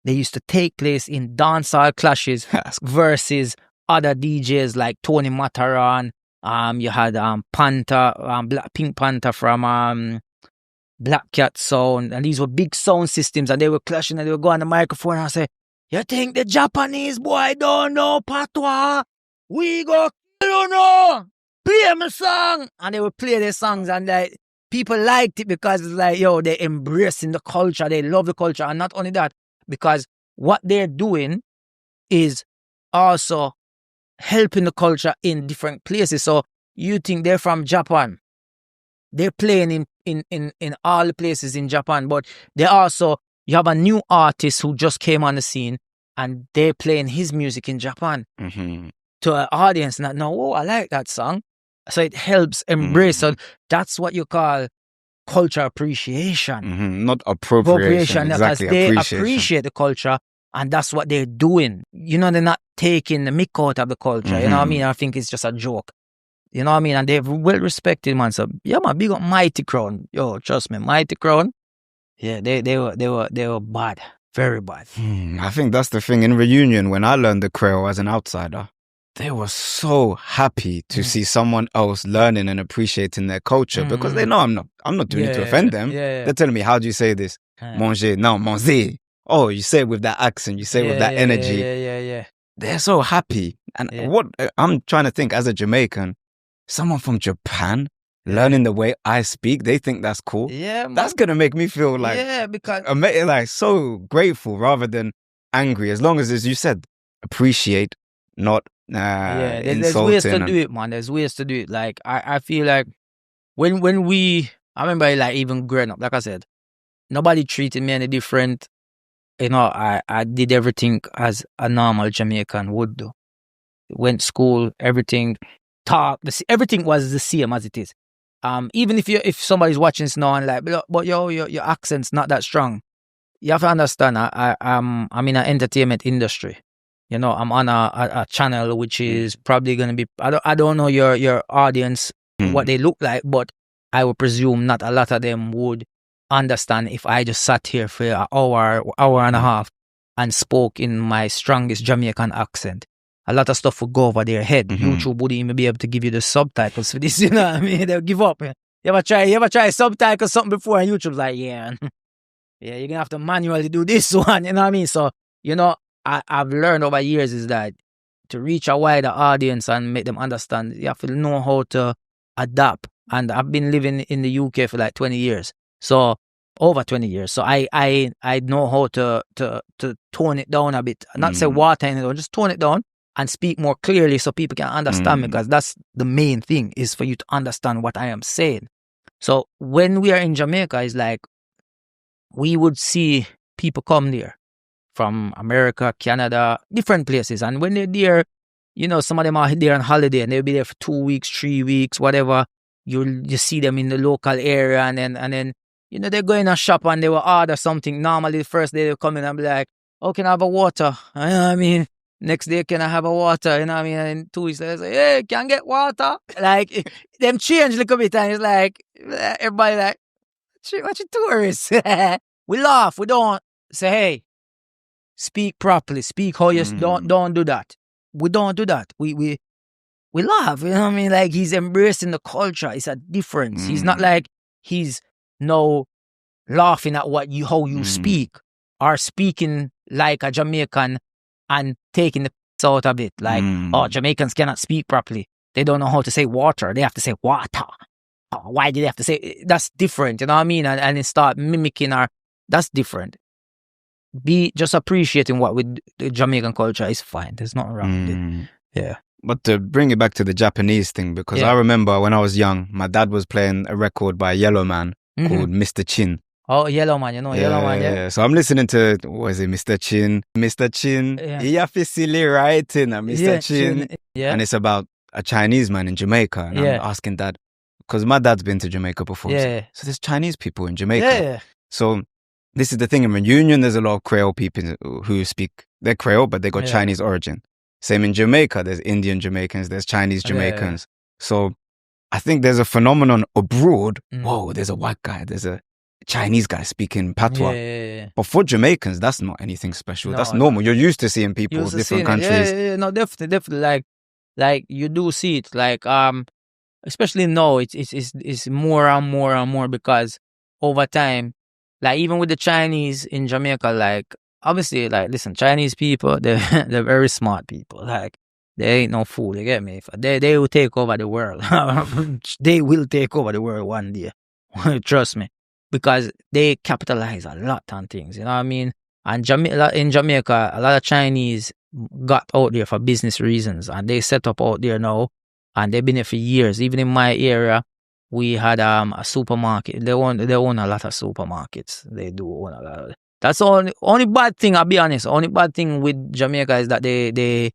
They used to take place in dancehall clashes versus other DJs like Tony Mataran. You had Pink Panther from Black Cat Sound, and these were big sound systems, and they were clashing, and they would go on the microphone and say, "You think the Japanese boy don't know Patois? We go kill you now! Play my song!" And they would play their songs, and like people liked it because it's like, they're embracing the culture, they love the culture, and not only that, because what they're doing is also helping the culture in different places. So you think they're from Japan, they're playing in all the places in Japan, but you have a new artist who just came on the scene, and they're playing his music in Japan to an audience that know, I like that song. So it helps embrace. So that's what you call culture appreciation. Not appropriation. Exactly. Because they appreciate the culture, and that's what they're doing. They're not taking the mick out of the culture. You know what I mean? I think it's just a joke. You know what I mean? And they're well respected, man. So yeah, man, big up Mighty Crown. Trust me, Mighty Crown. Yeah, they were bad. Very bad. I think that's the thing. In reunion, when I learned the Creole as an outsider, they were so happy to see someone else learning and appreciating their culture, because they know I'm not doing it to offend them. They're telling me, how do you say this? Manger. No, manger. Oh, you say it with that accent. You say it with that energy. Yeah. They're so happy. And what I'm trying to think as a Jamaican, someone from Japan learning the way I speak, they think that's cool. Yeah, man. That's gonna make me feel like because so grateful rather than angry. As long as you said, appreciate, not there's ways to do it, man. There's ways to do it. Like I feel like when I remember like even growing up, like I said, nobody treated me any different. I did everything as a normal Jamaican would do. Went to school, everything. Everything was the same as it is. Even if somebody's watching this now and like, but your accent's not that strong, you have to understand. I'm in an entertainment industry. I'm on a channel which is probably going to be. I don't know your audience what they look like, but I would presume not a lot of them would understand if I just sat here for an hour and a half and spoke in my strongest Jamaican accent. A lot of stuff would go over their head. YouTube wouldn't even be able to give you the subtitles for this, you know what I mean? They'll give up. You ever try subtitle something before, and YouTube's like, you're gonna have to manually do this one, you know what I mean? So, I've learned over years is that to reach a wider audience and make them understand, you have to know how to adapt. And I've been living in the UK for like 20 years. So over 20 years. So I know how to tone it down a bit. Not say water in it, just tone it down and speak more clearly so people can understand me, because that's the main thing, is for you to understand what I am saying. So when we are in Jamaica, it's like we would see people come there from America, Canada, different places. And when they're there, some of them are there on holiday and they'll be there for 2 weeks, 3 weeks, whatever. You see them in the local area, and then they go in a shop and they will order something. Normally the first day they'll come in and be like, "Oh, can I have a water?" You know what I mean? Next day, "Can I have a water?" You know what I mean? And 2 weeks later, say, "Hey, can I get water?" Like, them change a little bit, and it's like, everybody like, what you tourists? We laugh. We don't say, "Hey, speak properly. Speak how you don't do that." we don't do that. We laugh, you know what I mean? Like, he's embracing the culture. It's a difference. He's not like he's no laughing at how you speak, or speaking like a Jamaican and taking the piss out of it. Like, oh, Jamaicans cannot speak properly. They don't know how to say water. They have to say water. Oh, why do they have to say? That's different, you know what I mean? And it start mimicking that's different. Be just appreciating what with the Jamaican culture is fine. There's nothing wrong with it. Yeah. But to bring it back to the Japanese thing, because I remember when I was young, my dad was playing a record by a yellow man called Mr. Chin. Oh, Yellow Man, Yellow Man, yeah. So I'm listening to, what is it, Mr. Chin? Mr. Chin, yeah, silly writing, Mr. Chin. Yeah. And it's about a Chinese man in Jamaica. And I'm asking Dad, because my dad's been to Jamaica before. Yeah. So there's Chinese people in Jamaica. Yeah. So this is the thing, in Reunion, there's a lot of Creole people who speak, they're Creole, but they got Chinese origin. Same in Jamaica, there's Indian Jamaicans, there's Chinese Jamaicans. So I think there's a phenomenon abroad. Whoa, there's a white guy, there's a Chinese guy speaking Patois. Yeah. But for Jamaicans, that's not anything special. No, that's normal. You're used to seeing people of different countries. Yeah, no, definitely. Like you do see it. Like especially now, it's more and more because over time, like even with the Chinese in Jamaica, like obviously, like listen, Chinese people, they're very smart people. Like they ain't no fool. You get me? They will take over the world. They will take over the world one day. Trust me. Because they capitalize a lot on things, you know what I mean? And in Jamaica, a lot of Chinese got out there for business reasons, and they set up out there now, and they've been there for years. Even in my area, we had a supermarket. They own a lot of supermarkets. They do own a lot of. That's the only bad thing, I'll be honest. Only bad thing with Jamaica is that they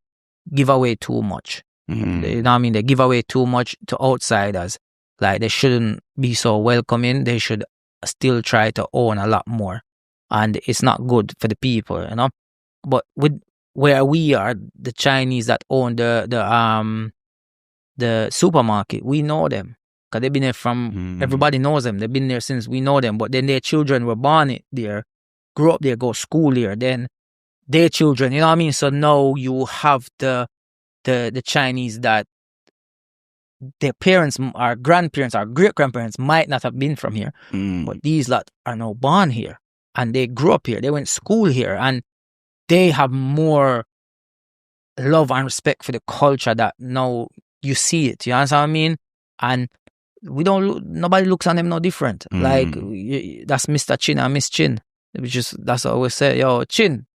give away too much. You know what I mean? They give away too much to outsiders. Like, they shouldn't be so welcoming. They should still try to own a lot more, and it's not good for the people, you know. But with where we are, the Chinese that own the supermarket, we know them because they've been there from. Everybody knows them. They've been there since we know them. But then their children were born there, grew up there, go school here. Then their children, you know what I mean. So now you have the Chinese that their parents, our grandparents, our great-grandparents might not have been from here, but these lot are now born here, and they grew up here, they went to school here, and they have more love and respect for the culture that now you see it, you understand what I mean? And nobody looks on them no different. Like, that's Mr. Chin and Miss Chin, which is, that's what I always say, yo, Chin,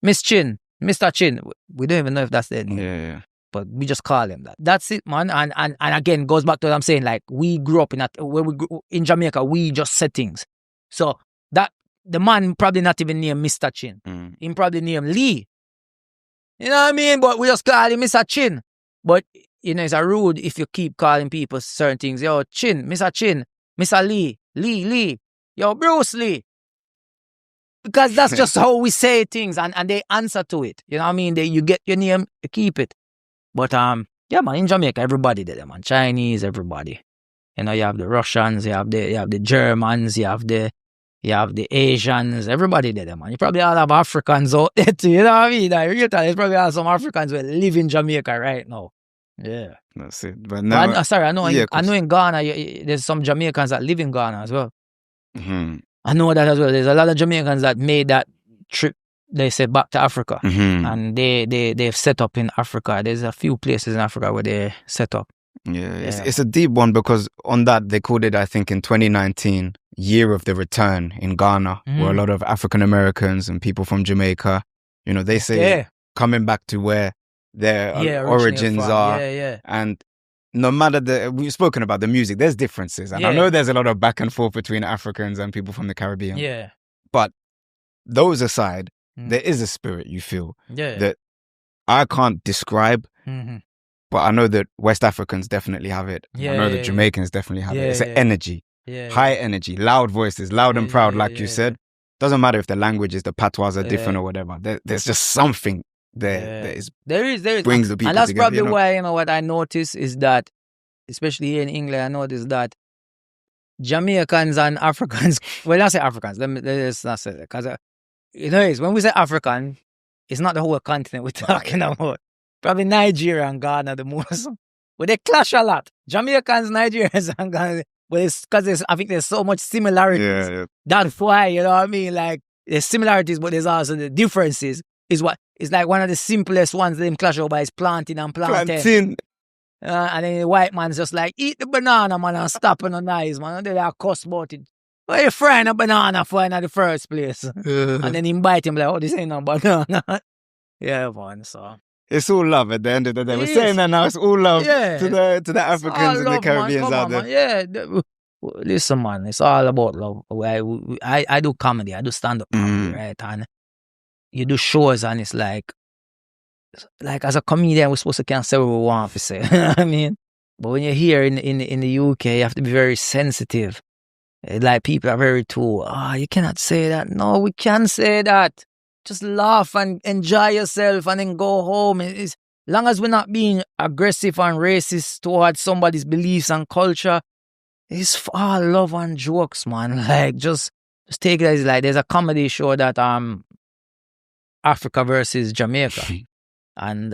Miss Chin, Mr. Chin. We don't even know if that's their name. Yeah. But we just call him that. That's it, man. And again, goes back to what I'm saying. Like, we grew up in Jamaica, we just said things. So that the man probably not even named Mr. Chin. He probably named Lee. You know what I mean? But we just call him Mr. Chin. But you know, it's a rude if you keep calling people certain things. Yo, Chin, Mr. Lee, yo, Bruce Lee. Because that's just how we say things, and they answer to it. You know what I mean? You get your name, you keep it. But yeah, man, in Jamaica, everybody did it, man. Chinese, everybody. You know, you have the Russians, you have the Germans, you have the Asians, everybody did it, man. You probably all have Africans out there too, you know what I mean? Like, real time, there's probably all some Africans who live in Jamaica right now. Yeah. That's it. But now, I know in Ghana, there's some Jamaicans that live in Ghana as well. I know that as well. There's a lot of Jamaicans that made that trip, they said, back to Africa. And they've set up in Africa. There's a few places in Africa where they set up. Yeah. It's a deep one, because on that, they called it, I think, in 2019, Year of the Return in Ghana, where a lot of African Americans and people from Jamaica, you know, they say coming back to where their origins are. And no matter we've spoken about the music, there's differences. And I know there's a lot of back and forth between Africans and people from the Caribbean. Yeah. But those aside, there is a spirit you feel that I can't describe, but I know that West Africans definitely have it. I know that Jamaicans definitely have it. It's an energy, high energy, loud voices, loud and proud, like you said. Doesn't matter if the languages, the patois are different or whatever. There's just something there there is brings the people and that's together, probably why, you know, what I notice is that, especially here in England, I noticed that Jamaicans and Africans, well, not say Africans, let's not say that, because you know, when we say African, it's not the whole continent we're talking about. Probably Nigeria and Ghana the most. But they clash a lot. Jamaicans, Nigerians, and Ghana. But it's because I think there's so much similarities. Yeah. That's why, you know what I mean? Like, there's similarities, but there's also the differences. It's like one of the simplest ones them clash over is planting and planting. And then the white man's just like, eat the banana, man, and stop on the knives, man. And they are cuss about it. Why you frying a banana for in the first place? And then he bite him like, oh, this ain't no banana. Yeah, man, so. It's all love at the end of the day. We're saying that now, it's all love to the Africans and the Caribbeans out there. Man. Yeah, listen, man, it's all about love. I do comedy, I do stand-up comedy, right? And you do shows and it's like as a comedian, we're supposed to can't say what we want to say. You know what I mean? But when you're here in the UK, you have to be very sensitive. Like people are very too, you cannot say that. No, we can say that. Just laugh and enjoy yourself and then go home. As long as we're not being aggressive and racist towards somebody's beliefs and culture, it's all love and jokes, man. Like just take it as like there's a comedy show that Africa versus Jamaica. And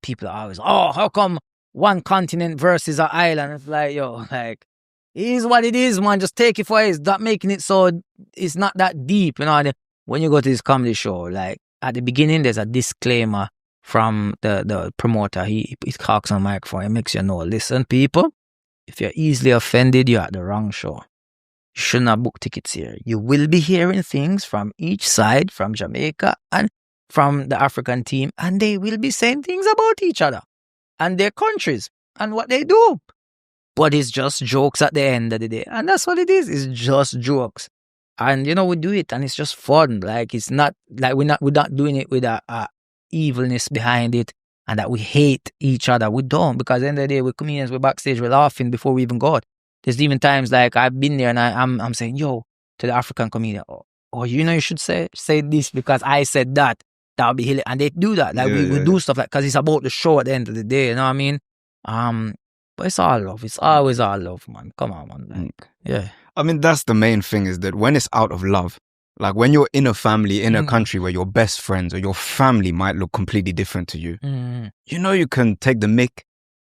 people are always, how come one continent versus an island? It's like, yo, like, it is what it is, man. Just take it for it. Stop making it so it's not that deep. You know, when you go to this comedy show, like, at the beginning, there's a disclaimer from the promoter. He talks on the microphone. He makes you know, listen, people, if you're easily offended, you're at the wrong show. You should not book tickets here. You will be hearing things from each side, from Jamaica and from the African team, and they will be saying things about each other and their countries and what they do. But it's just jokes at the end of the day. And that's what it is. It's just jokes. And, you know, we do it and it's just fun. Like, it's not, like, we're not doing it with a evilness behind it and that we hate each other. We don't, because at the end of the day, we're comedians, we're backstage, we're laughing before we even go out. There's even times, like, I've been there and I'm saying, yo, to the African comedian, you know, you should say this because I said that. That would be hilarious. And they do that. Like, we do stuff like, because it's about the show at the end of the day, you know what I mean? But it's all love. It's always all love, man. Come on, man. Like, yeah. I mean, that's the main thing, is that when it's out of love, like when you're in a family, in a country where your best friends or your family might look completely different to you, you know, you can take the mick,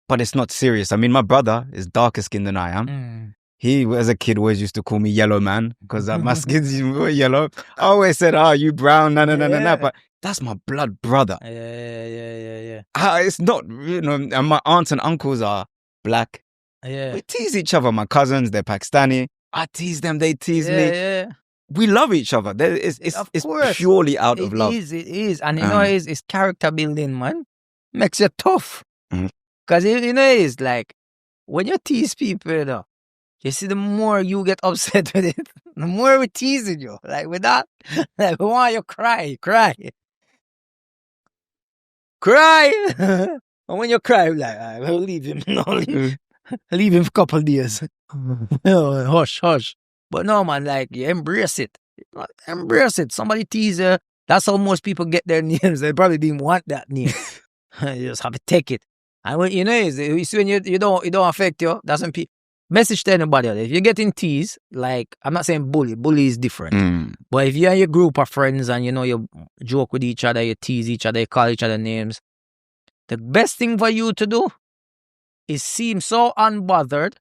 but it's not serious. I mean, my brother is darker skinned than I am. He, as a kid, always used to call me yellow man because my skin's yellow. I always said, you brown, nah. But that's my blood brother. Yeah. It's not, you know, and my aunts and uncles are black. Yeah. We tease each other. My cousins, they're Pakistani. I tease them, they tease me. Yeah. We love each other. It's purely out of love. It is. And you know, it's character building, man. Makes you tough. Because, you know, it's like, when you tease people, you know, you see, the more you get upset with it, the more we're teasing you. Like, with that, like, we want you to cry. And when you cry, we're like, I'll leave him. Leave him for a couple of days. Hush. But no, man, like, you embrace it. Somebody tease you. That's how most people get their names. They probably didn't want that name. You just have to take it. And when you know, you see, when you don't affect you, that's when people. Message to anybody else. If you're getting teased, like, I'm not saying bully is different. But if you're in your group of friends and, you know, you joke with each other, you tease each other, you call each other names, the best thing for you to do is seem so unbothered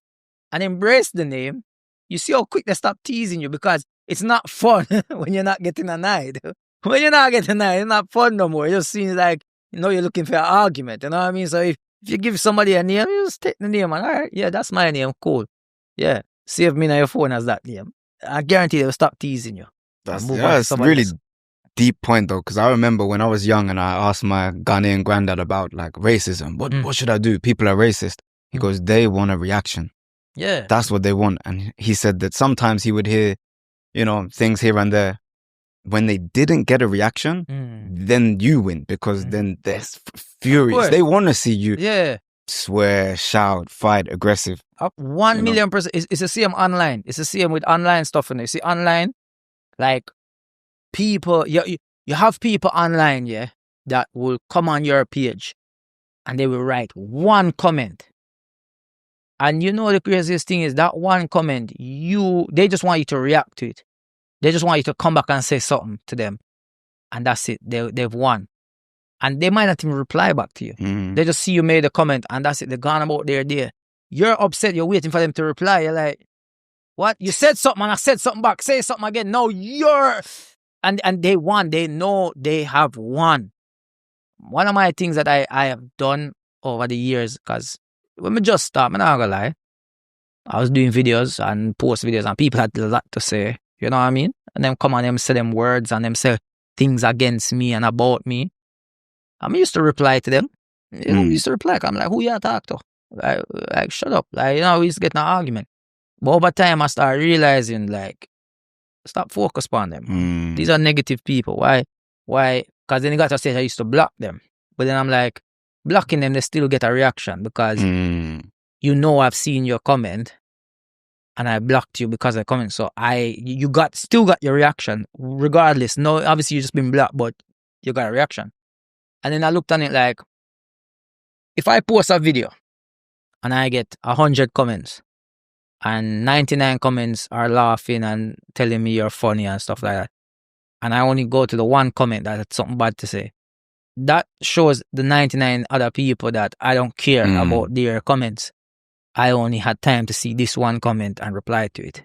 and embrace the name. You see how quick they stop teasing you, because it's not fun when you're not getting annoyed. When you're not getting annoyed, it's not fun no more. It just seems like, you know, you're looking for an argument. You know what I mean? So if you give somebody a name, you just take the name and, all right, yeah, that's my name, cool. Yeah, save me on your phone as that name. I guarantee they'll stop teasing you. That's a really deep point, though, because I remember when I was young and I asked my Ghanaian granddad about, like, racism. What should I do? People are racist. He goes, they want a reaction. Yeah. That's what they want. And he said that sometimes he would hear, you know, things here and there. When they didn't get a reaction, then you win, because then they're furious. They want to see you swear, shout, fight, aggressive. 1 million %. It's the same online. It's the same with online stuff. And you see, online, like, people, you have people online, that will come on your page and they will write one comment. And you know, the craziest thing is that one comment, they just want you to react to it. They just want you to come back and say something to them. And that's it. They've won. And they might not even reply back to you. They just see you made a comment and that's it. They're gone about their day. You're upset. You're waiting for them to reply. You're like, what? You said something and I said something back. Say something again. No, you're... And they won. They know they have won. One of my things that I have done over the years, because when we just start, I'm not gonna lie, I was doing videos and post videos and people had a lot to say. You know what I mean? And them come on, them say them words and them say things against me and about me. I used to reply to them. You know, we used to reply. I'm like, who you talk to? Like, shut up. Like, you know, we used to get in an argument. But over time, I started realizing, like, stop focus on them. These are negative people. Why? Because then you got to say I used to block them. But then I'm like, blocking them, they still get a reaction because you know I've seen your comment and I blocked you because of the comment. So you still got your reaction regardless. No, obviously you just been blocked, but you got a reaction. And then I looked on it like, if I post a video and I get 100 comments and 99 comments are laughing and telling me you're funny and stuff like that, and I only go to the one comment that had something bad to say, that shows the 99 other people that I don't care about their comments. I only had time to see this one comment and reply to it.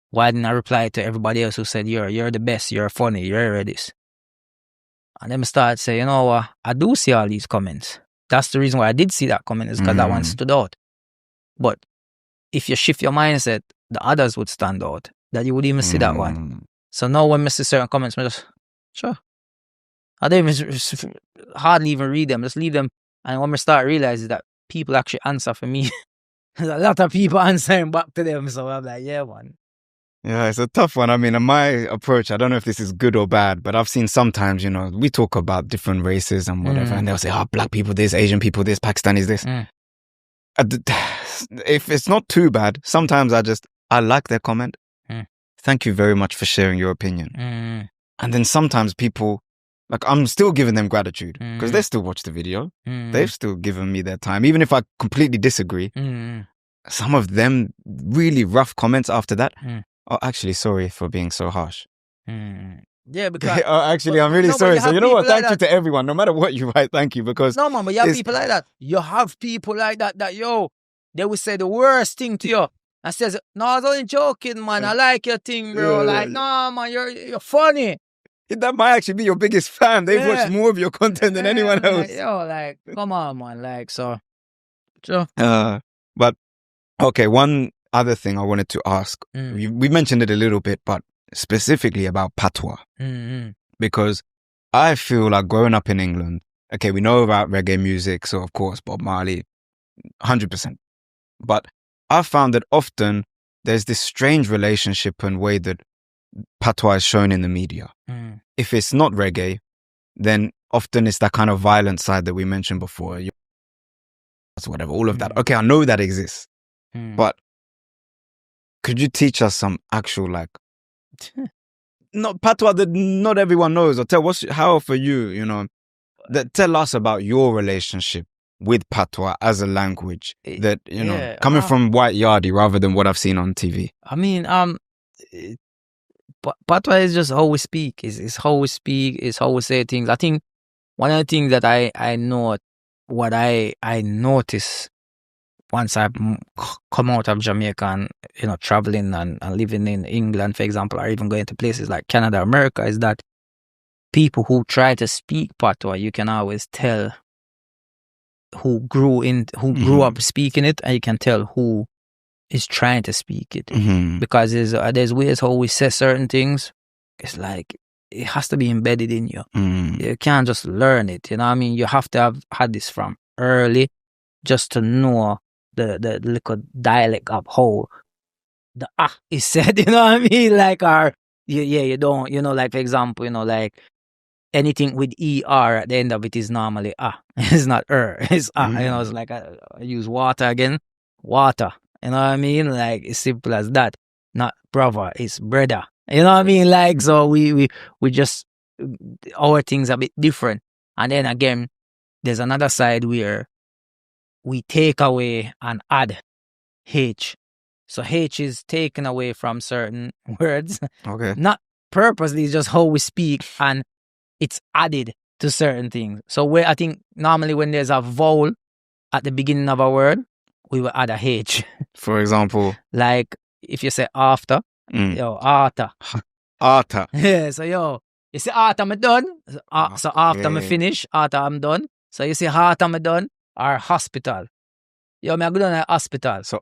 Why didn't I reply to everybody else who said, you're the best, you're funny, you're this? And then I started saying, you know what, I do see all these comments. That's the reason why I did see that comment, is because that one stood out. But if you shift your mindset, the others would stand out, that you would even see that one. So now when I see certain comments, I just, sure. I don't even hardly even read them, just leave them. And when I start realizing that people actually answer for me, a lot of people answering back to them. So I'm like, yeah, man. Yeah, it's a tough one. I mean, in my approach, I don't know if this is good or bad, but I've seen sometimes, you know, we talk about different races and whatever, and they'll say, oh, black people this, Asian people this, Pakistanis this. If it's not too bad, sometimes I like their comment. Thank you very much for sharing your opinion. And then sometimes people, like, I'm still giving them gratitude because they still watch the video. They've still given me their time. Even if I completely disagree, some of them really rough comments after that. Oh, actually, sorry for being so harsh. Yeah, because... actually, I'm really sorry. So you know what? Thank you to everyone. No matter what you write, thank you. Because... No, man, but you have people like that. You have people like that, they will say the worst thing to you. And says, no, I was only joking, man. I like your thing, bro. Like, no, man, you're funny. That might actually be your biggest fan. They've watched more of your content than anyone else. Like, come on, man. Like, so. Sure. But, okay, one other thing I wanted to ask. We mentioned it a little bit, but specifically about Patois. Because I feel like growing up in England, okay, we know about reggae music, so of course, Bob Marley, 100%. But I've found that often there's this strange relationship and way that Patois is shown in the media. If it's not reggae, then often it's that kind of violent side that we mentioned before. Whatever, all of that. Okay, I know that exists. But could you teach us some actual, like, not Patois that not everyone knows, or how for you, you know, tell us about your relationship with Patois as a language that, you know, coming from white Yardie rather than what I've seen on TV. I mean, Patois is just how we speak. It's how we speak. It's how we say things. I think one of the things that I know, what I notice once I've come out of Jamaica and, you know, traveling and living in England, for example, or even going to places like Canada, America, is that people who try to speak Patois, you can always tell who grew up speaking it, and you can tell who is trying to speak it. Because there's ways how we say certain things. It's like, it has to be embedded in you. You can't just learn it, you know what I mean? You have to have had this from early just to know the little dialect of how the is said, you know what I mean? Like, you don't, you know, like, for example, you know, like, anything with ER at the end of it is normally it's not it's you know, it's like I use water again, water, you know what I mean? Like, it's simple as that. Not brother, it's brother, you know what I mean? Like, so we just, our things are a bit different. And then again, there's another side where we take away and add H. So H is taken away from certain words. Okay. Not purposely, it's just how we speak, and it's added to certain things. So where I think normally when there's a vowel at the beginning of a word, we will add a H. For example, like if you say after, yo, after. After. Yeah, so yo, you say after I'm done. So after I finish, after I'm done. So you say after I'm done, or hospital. Yo, me I go down at hospital. So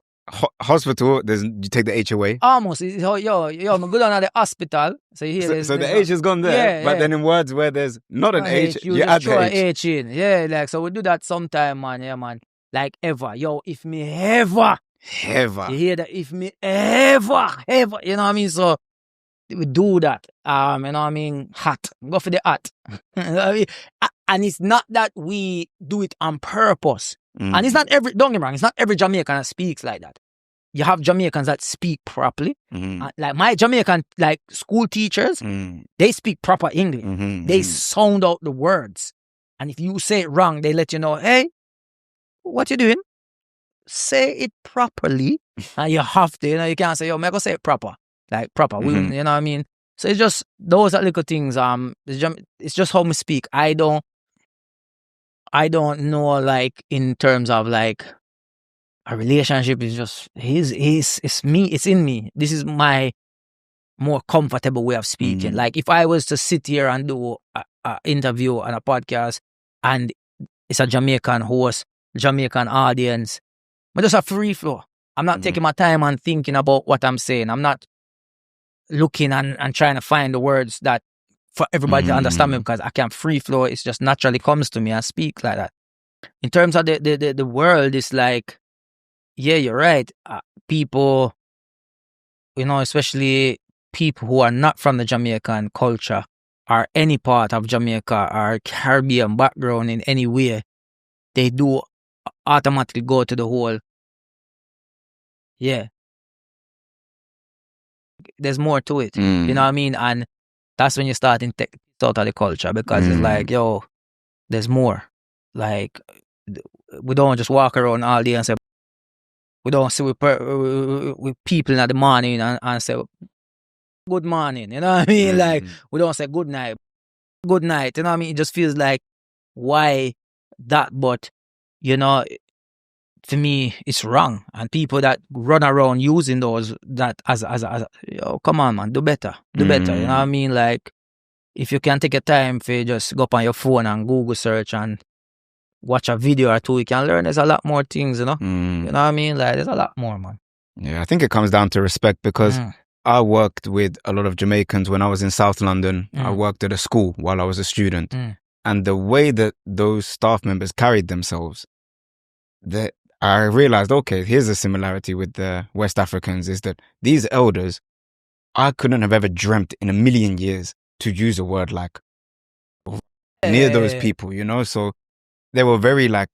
hospital, you take the H away. Almost. Yo, me go down at the hospital. So you hear so the H is gone there. Yeah, but then in words where there's not an H, you add the H. H in. Yeah, like so we do that sometime, man. Yeah, man. Like ever. Yo, if me ever. You hear that? If me ever. You know what I mean? So we do that. You know what I mean? Hat. Go for the hat. And it's not that we do it on purpose. And it's not don't get me wrong, it's not every Jamaican that speaks like that. You have Jamaicans that speak properly. Like my Jamaican, like school teachers, they speak proper English. They sound out the words. And if you say it wrong, they let you know, hey, what you doing? Say it properly. And you have to, you can't say, yo, I'm going to say it proper. Like proper. You know what I mean? So it's just, those are little things. It's just how we speak. I don't know, like, in terms of, like, a relationship is just, it's me, it's in me. This is my more comfortable way of speaking. Like, if I was to sit here and do an interview on a podcast, and it's a Jamaican host, Jamaican audience, but just a free flow. I'm not taking my time and thinking about what I'm saying. I'm not looking and trying to find the words that for everybody to understand me, because I can free flow. It just naturally comes to me. I speak like that. In terms of the world, it's like, yeah, you're right. People, especially people who are not from the Jamaican culture or any part of Jamaica or Caribbean background in any way, they do automatically go to the whole, yeah, there's more to it. You know what I mean? And that's when you start in out of the culture, because it's like, yo, there's more. Like, we don't just walk around all day and say, we don't see with people in the morning and say, good morning. You know what I mean? Like, we don't say good night. Good night. You know what I mean? It just feels like, why that? But, to me, it's wrong. And people that run around using those, that as yo, come on, man, do better. Do better. You know what I mean? Like, if you can take a time for just go up on your phone and Google search and watch a video or two, you can learn. There's a lot more things, You know what I mean? Like, there's a lot more, man. Yeah, I think it comes down to respect, because I worked with a lot of Jamaicans when I was in South London. I worked at a school while I was a student. And the way that those staff members carried themselves, that I realized, okay, here's a similarity with the West Africans, is that these elders, I couldn't have ever dreamt in a million years to use a word like near those people, So they were very, like,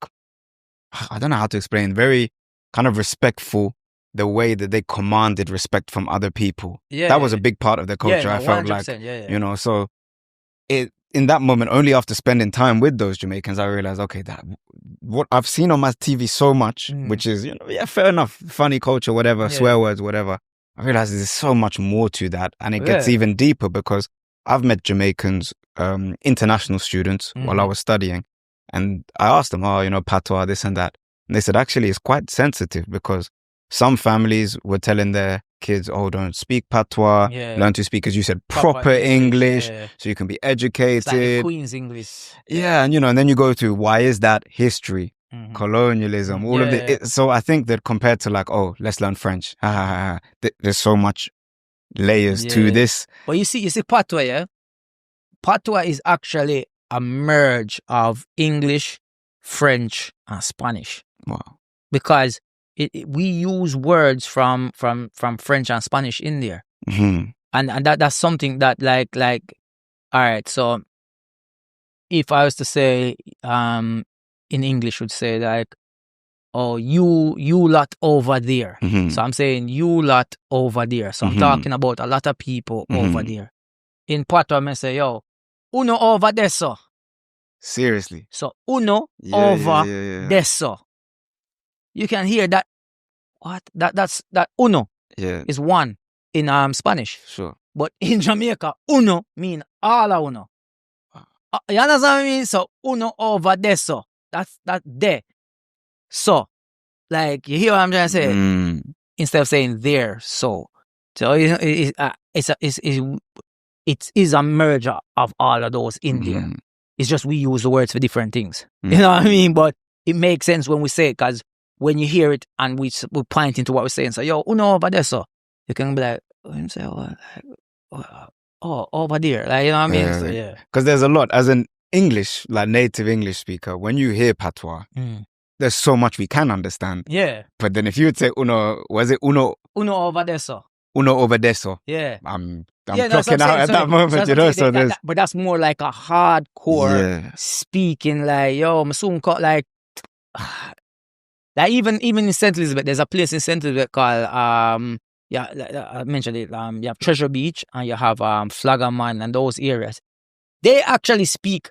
I don't know how to explain, very kind of respectful, the way that they commanded respect from other people. That was a big part of their culture. I felt like, so in that moment, only after spending time with those Jamaicans, I realized, okay, that what I've seen on my TV so much, which is, fair enough, funny culture, whatever, swear words, whatever. I realized there's so much more to that, and it gets even deeper, because I've met Jamaicans, international students while I was studying, and I asked them, Patois, this and that. And they said, actually, it's quite sensitive, because some families were telling their kids, don't speak Patois, learn to speak, as you said, proper English, so you can be educated. It's like Queen's English. Yeah, and and then you go to, why is that? History, colonialism, all of it. So I think that compared to, like, let's learn French, there's so much layers to this. But you see Patois, Patois is actually a merge of English, French, and Spanish. Wow. Because we use words from French and Spanish in there. And that's something that, like, all right, so if I was to say, in English, would say, like, you lot over there. So I'm saying you lot over there. So I'm talking about a lot of people over there. In Patois, I say, yo, uno over there, so. Seriously. So uno over there, so. You can hear that. What? That's uno is one in Spanish. Sure. But in Jamaica, uno mean all a uno. You understand what I mean? So, uno over there, so. That's there. So, like, you hear what I'm trying to say? Instead of saying there, so. So, it is a merger of all of those in there. It's just we use the words for different things. You know what I mean? But it makes sense when we say it, because when you hear it and we point into what we're saying, so, yo, uno over there, so. You can be like, say, over there. Like, you know what I mean? Yeah. So, yeah. Because there's a lot, as an English, like native English speaker, when you hear Patois, there's so much we can understand. Yeah. But then if you would say uno, was it uno? Uno over there, so. Uno over there, so. Yeah. I'm clocking out at that moment, you know. So there's. But that's more like a hardcore speaking, like, yo, I'm soon caught, like even in St. Elizabeth, there's a place in St. Elizabeth called I mentioned it. You have Treasure Beach and you have Flaggerman and those areas. They actually speak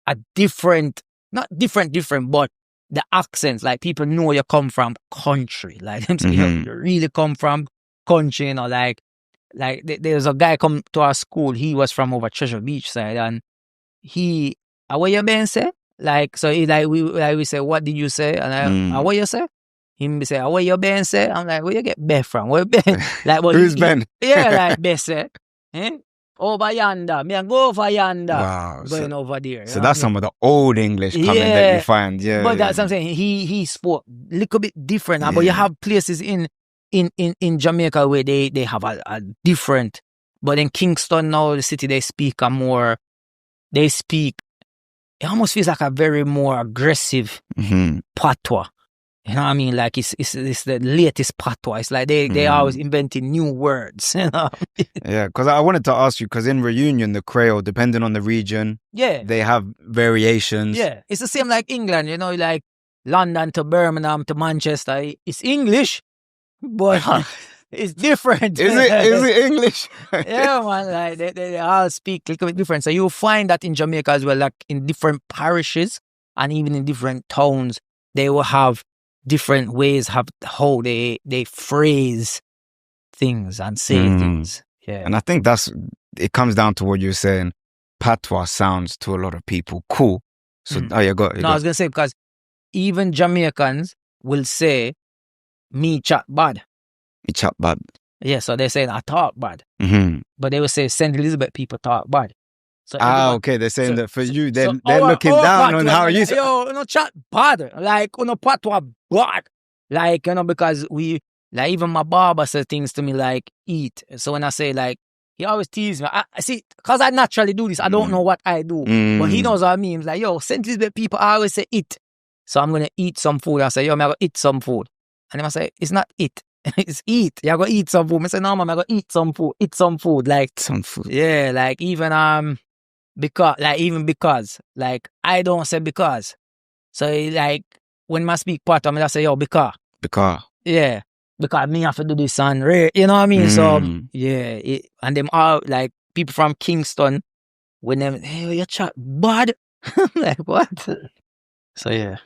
a different, not different, but the accents, like people know you come from country. Like them say, you really come from country, you know, like there's a guy come to our school, he was from over Treasure Beach side, and he, what you been say? Like, so he we say, what did you say? And what you say? Him be say, what you been say? I'm like, where you get Ben from? Where Ben? Like, well, who's Ben? Yeah, like Ben say, over yonder. Me and go over yonder. Wow. Going over there. So that's some of the old English coming that you find. Yeah. But that's what I'm saying. He spoke a little bit different. But you have places in Jamaica where they have a different. But in Kingston now, the city, they speak it almost feels like a very more aggressive patois. You know what I mean? Like it's the latest patois. It's like they always inventing new words. You know? Yeah, because I wanted to ask you, because in Reunion, the Creole, depending on the region, they have variations. Yeah, it's the same like England. You know, like London to Birmingham to Manchester. It's English, but it's different. Is it English? Yeah, man. Like they all speak a little bit different. So you'll find that in Jamaica as well, like in different parishes and even in different towns, they will have different ways of how they phrase things and say things. Yeah. And I think it comes down to what you're saying. Patois sounds to a lot of people cool. So you got. I was gonna say, because even Jamaicans will say, "Me chat bad." Me chat bad. Yeah, so they're saying I talk bad. But they will say St. Elizabeth people talk bad. So okay, they're saying that for you, they're looking down on how you say. Yo, no chat bad. Like, no patois bad. Like, you know, because like, even my barber says things to me like eat. So when I say, like, he always teases me. I see, because I naturally do this, I don't know what I do. But he knows what I mean. Like, yo, St. Elizabeth people always say eat. So I'm going to eat some food. I say, yo, I'm going to eat some food. And then I say, it's not eat. It's eat. You're going to eat some food. I say, no, man, I'm going to eat some food. Eat some food. Like, some food. Yeah, like, even, because, like, I don't say because. So, like, when I speak part, I say, yo, because. Yeah. Because me have to do this and you know what I mean? So, yeah. And them all, like, people from Kingston, when them, hey, you chat bad. Like, what? So, yeah.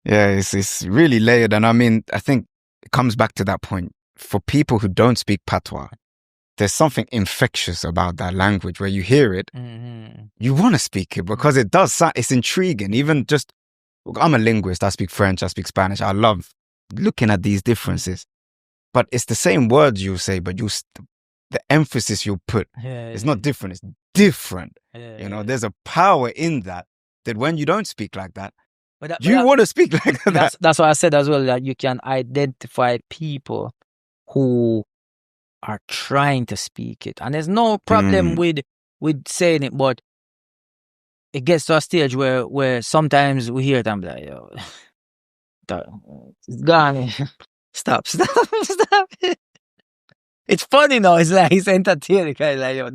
Yeah, it's really layered. And I mean, I think it comes back to that point. For people who don't speak patois, there's something infectious about that language where you hear it, you want to speak it because it does sound, it's intriguing. Even just, I'm a linguist, I speak French, I speak Spanish. I love looking at these differences. But it's the same words you say, but the emphasis you put, it's not different, it's different. You know, there's a power in that when you don't speak like that, you want to speak like that. That's what I said as well, that you can identify people who are trying to speak it. And there's no problem with saying it, but it gets to a stage where sometimes we hear them like, yo, it's gone. Stop. It's funny now. It's like, it's entertaining. Like, yo,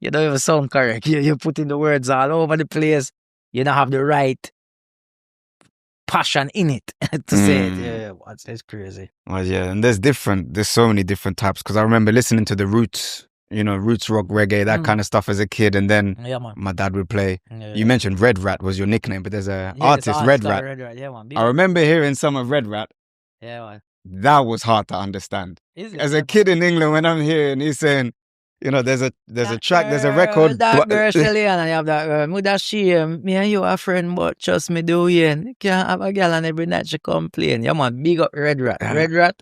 you don't even sound correct. You're putting the words all over the place. You don't have the right passion in it to say it. Yeah, it's crazy. Well, yeah, and there's so many different types, because I remember listening to the roots rock, reggae, that kind of stuff as a kid, and then my dad would play. You mentioned Red Rat was your nickname, but there's an artist, Red Rat. Yeah, man. I remember hearing some of Red Rat. Yeah, man. That was hard to understand. Is it? As a kid in England, when I'm here and he's saying, You know, there's a track, there's a record. That girl Shelly and I have that girl. Muda shame. Me and you are friend, but trust me doing. Can't have a girl and every night she complain. Yeah man, big up Red Rat. Red Rat.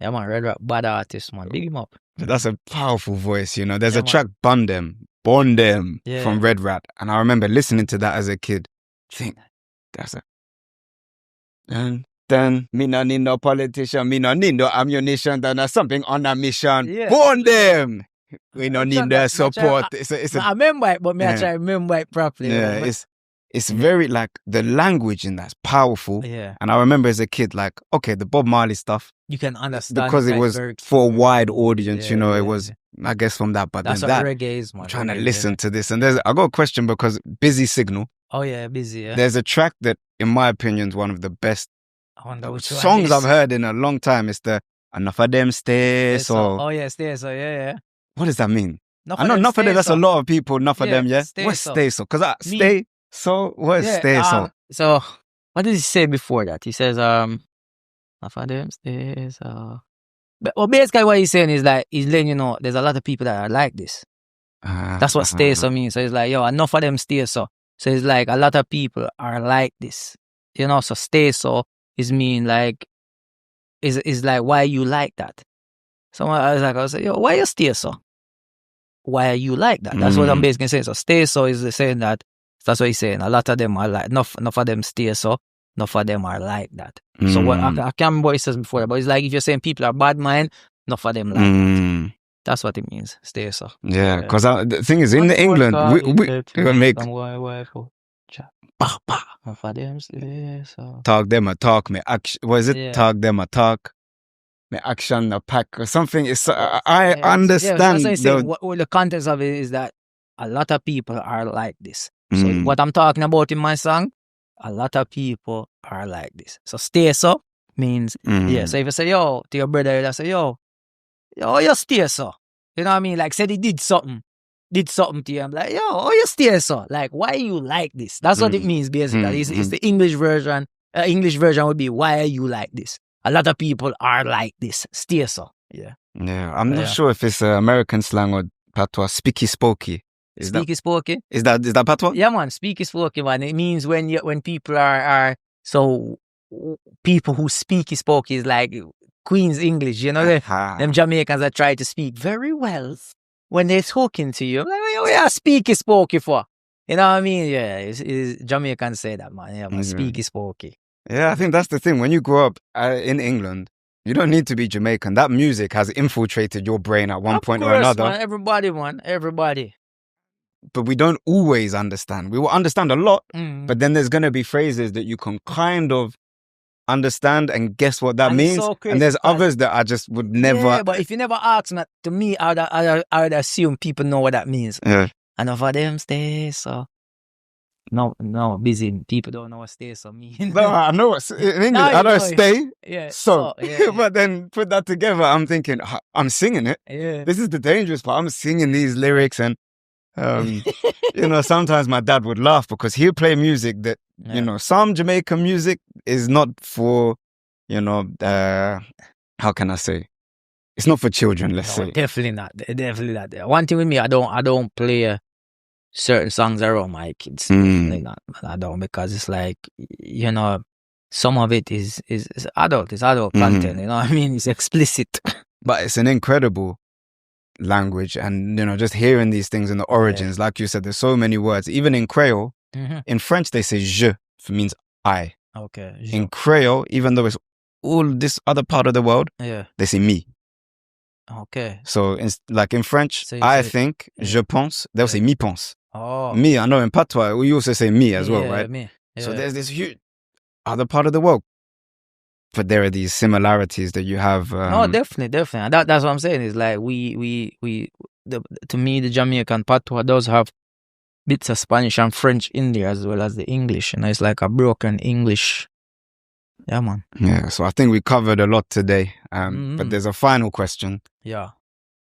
Yeah man, Red Rat, bad artist man. Big him up. That's a powerful voice, you know. There's a track Born Them from Red Rat. And I remember listening to that as a kid. Think that's a then me no need no politician, me no need no ammunition, then something on a mission. Born them. We don't need their support. I remember it, but me I try to remember it properly. Yeah, it's very like the language in that's powerful. Yeah. And I remember as a kid, like, okay, the Bob Marley stuff. You can understand because it was for a wide audience, you know, it was I guess from that, but that's then what reggae is, man. I'm trying to listen to this. And I got a question because Busy Signal. Oh yeah, Busy, yeah. There's a track that in my opinion is one of the best songs I've heard in a long time. It's the Enough of Them Stay So. Oh yeah, Stay So, yeah. What does that mean? I know enough of them, that's a lot of people, enough of them, yeah? What's Stay So? Because Stay So, what is Stay So? So, what did he say before that? He says, enough of them Stay So. Well, basically what he's saying is like, he's letting you know, there's a lot of people that are like this. That's what Stay So means. So it's like, yo, enough of them Stay So. So it's like, a lot of people are like this. You know, so Stay So is mean like, is like, why you like that? So I was like, yo, why you stay so? Why are you like that? That's what I'm basically saying. So stay so is saying that, that's what he's saying. A lot of them are like, enough of them stay so, enough of them are like that. So what I can't remember what he says before, but it's like if you're saying people are bad mind, enough of them like that. That's what it means, stay so. Yeah, because the thing is, in England, we make... Talk them a talk, me action. Was it talk them a talk? Me action a pack or something. It's I understand. The context of it is that a lot of people are like this. So what I'm talking about in my song, a lot of people are like this. So stay so means So if you say yo to your brother, you say yo, you stay so. You know what I mean? Like said he did something to you. I'm like, yo, you stay so. Like, why you like this? That's what it means, basically. It's the English version. English version would be, why are you like this? A lot of people are like this. Stay so. Yeah. Yeah. I'm not sure if it's American slang or Patois. Speaky spokey. Speaky spokey? Is that Patois? Yeah, man. Speaky spokey, man. It means when people are so people who speaky spokey is like Queen's English, you know, them Jamaicans that try to speak very well. When they're talking to you, I'm like, what you speaky spokey for? You know what I mean? Yeah, Jamaicans say that, man. Yeah, man, speaky spokey. Yeah, I think that's the thing. When you grow up in England, you don't need to be Jamaican. That music has infiltrated your brain at one point or another. Man, everybody. But we don't always understand. We will understand a lot, but then there's going to be phrases that you can kind of understand and guess what that means. So and there's others that I just would never. Yeah, but if you never ask me, to me, I would assume people know what that means. Yeah. And over them stay so. No, busy people don't know what stay so means. No, I know what in English. I know stay. Yeah. So, but then put that together, I'm thinking I'm singing it. Yeah. This is the dangerous part. I'm singing these lyrics and. You know, sometimes my dad would laugh because he'll play music that, you know, some Jamaican music is not for, you know, how can I say? It's not for children, let's say. Definitely not. One thing with me, I don't play certain songs around my kids. Like that. I don't, because it's like, you know, some of it is adult. It's adult content, you know what I mean? It's explicit. But it's an incredible language, and you know, just hearing these things in the origins, like you said, there's so many words. Even in Creole, in French they say je, means I. Okay. In Creole, even though it's all this other part of the world, they say me. Okay. So like in French, so I think, je pense, they'll say mi pense. Oh. Me, I know in Patois we also say me as well, right? Me. Yeah. So there's this huge other part of the world. But there are these similarities that you have. No, definitely. That's what I'm saying. It's like to me, the Jamaican Patois does have bits of Spanish and French in there as well as the English. And it's like a broken English. Yeah, man. Yeah, so I think we covered a lot today. But there's a final question. Yeah.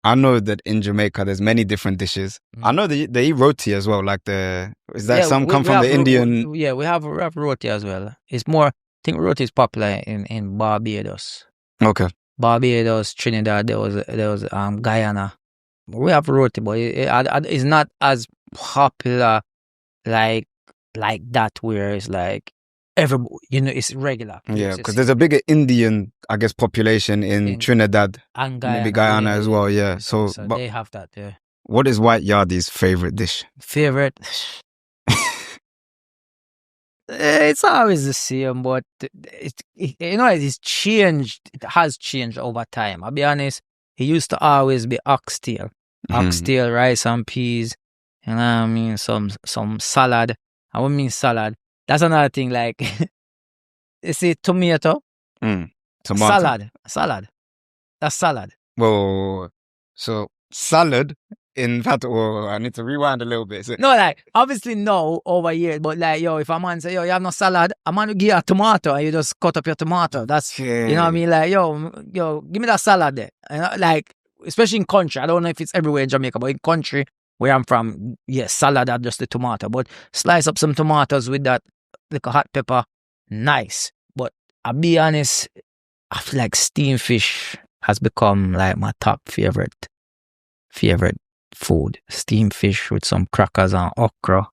I know that in Jamaica, there's many different dishes. I know they eat roti as well. Like is that some come from the Indian? We have roti as well. It's more... I think roti is popular in Barbados. Okay. Barbados, Trinidad, there was Guyana. We have roti, but it's not as popular like that, where it's like it's regular. Yeah, because there's a bigger Indian, I guess, population in Trinidad and maybe Guyana as well. Yeah, so they have that. Yeah. What is White Yardie's favorite dish? Favorite? It's always the same, but it's changed. It has changed over time. I'll be honest. It used to always be oxtail, rice and peas. You know what I mean? Some salad. I wouldn't mean salad. That's another thing. Like, you see, tomato. Salad. That's salad. Well, so salad. In fact, I need to rewind a little bit. No, like, obviously no over here, but like, if a man say, you have no salad, a man will give you a tomato and you just cut up your tomato. That's, you know what I mean? Like, give me that salad there. You know, like, especially in country. I don't know if it's everywhere in Jamaica, but in country where I'm from, salad are just the tomato. But slice up some tomatoes with that little hot pepper, nice. But I'll be honest, I feel like steamed fish has become like my top favorite food. Steamed fish with some crackers and okra.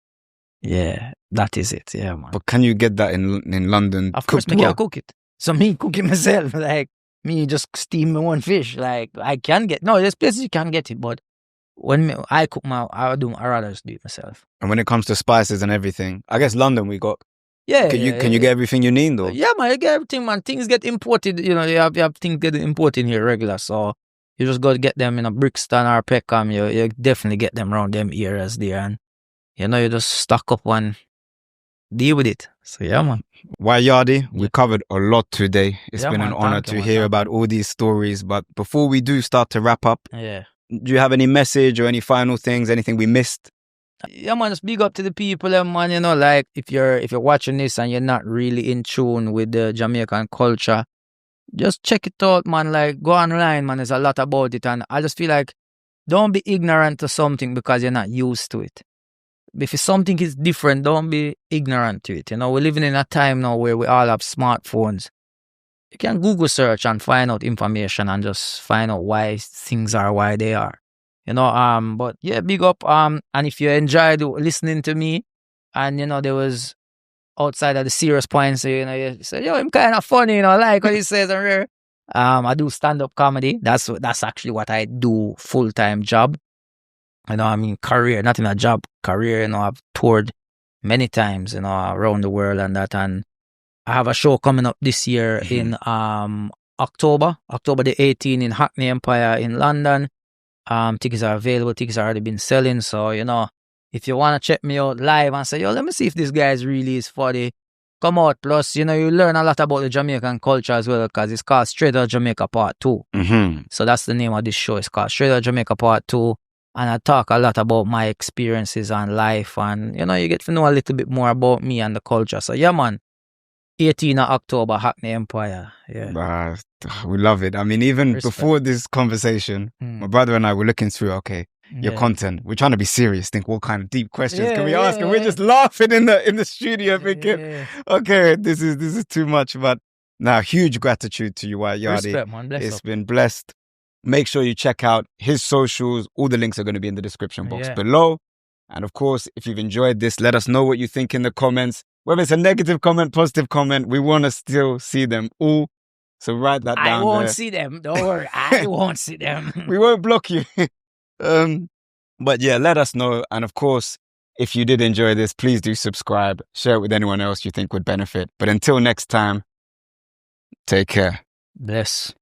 Yeah, that is it. Yeah, man. But can you get that in London? Of course, I can't cook it. So me cook it myself. Like, me just steam my own fish. Like, I can get... No, there's places you can get it, but when I cook I rather just do it myself. And when it comes to spices and everything, I guess London we got... Yeah, Can you get everything you need, though? Yeah, man, you get everything, man. Things get imported. You have things getting imported here regular, so... You just got to get them in a Brixton or Peckham. You definitely get them around them areas there. And, you just stock up and deal with it. So, yeah, man. White Yardie, we covered a lot today. It's been an honor to hear about all these stories. But before we do start to wrap up, do you have any message or any final things, anything we missed? Yeah, man, just big up to the people, man. Like, if you're watching this and you're not really in tune with the Jamaican culture, just check it out, man. Like, go online, man. There's a lot about it. And I just feel like, don't be ignorant to something because you're not used to it. If something is different, don't be ignorant to it. We're living in a time now where we all have smartphones. You can Google search and find out information and just find out why things are why they are. But yeah, big up. And if you enjoyed listening to me, and there was outside of the serious points, you say, I'm kind of funny, like what he says on here. I do stand-up comedy. That's actually what I do full-time job. I mean, career, not in a job, career. I've toured many times, around the world and that. And I have a show coming up this year in October the 18th in Hackney Empire in London. Tickets are available. Tickets have already been selling. So, if you want to check me out live and say, let me see if this guy really is funny, come out. Plus, you learn a lot about the Jamaican culture as well, because it's called Straight Out Jamaica Part 2. So that's the name of this show. It's called Straight Out Jamaica Part 2. And I talk a lot about my experiences and life. And, you get to know a little bit more about me and the culture. So, yeah, man. 18th of October, Hackney Empire. Yeah. We love it. I mean, even before this conversation, my brother and I were looking through, your content. We're trying to be serious. Think, what kind of deep questions can we ask? And we're just laughing in the studio, thinking, okay, this is too much. But now, huge gratitude to you, White Yardie. Respect, man. It's been blessed. Make sure you check out his socials. All the links are going to be in the description box below. And of course, if you've enjoyed this, let us know what you think in the comments. Whether it's a negative comment, positive comment, we want to still see them all. So write that down. I won't see them. Don't worry. I won't see them. We won't block you. But yeah, let us know. And of course, if you did enjoy this, please do subscribe. Share it with anyone else you think would benefit. But until next time, take care. Bless.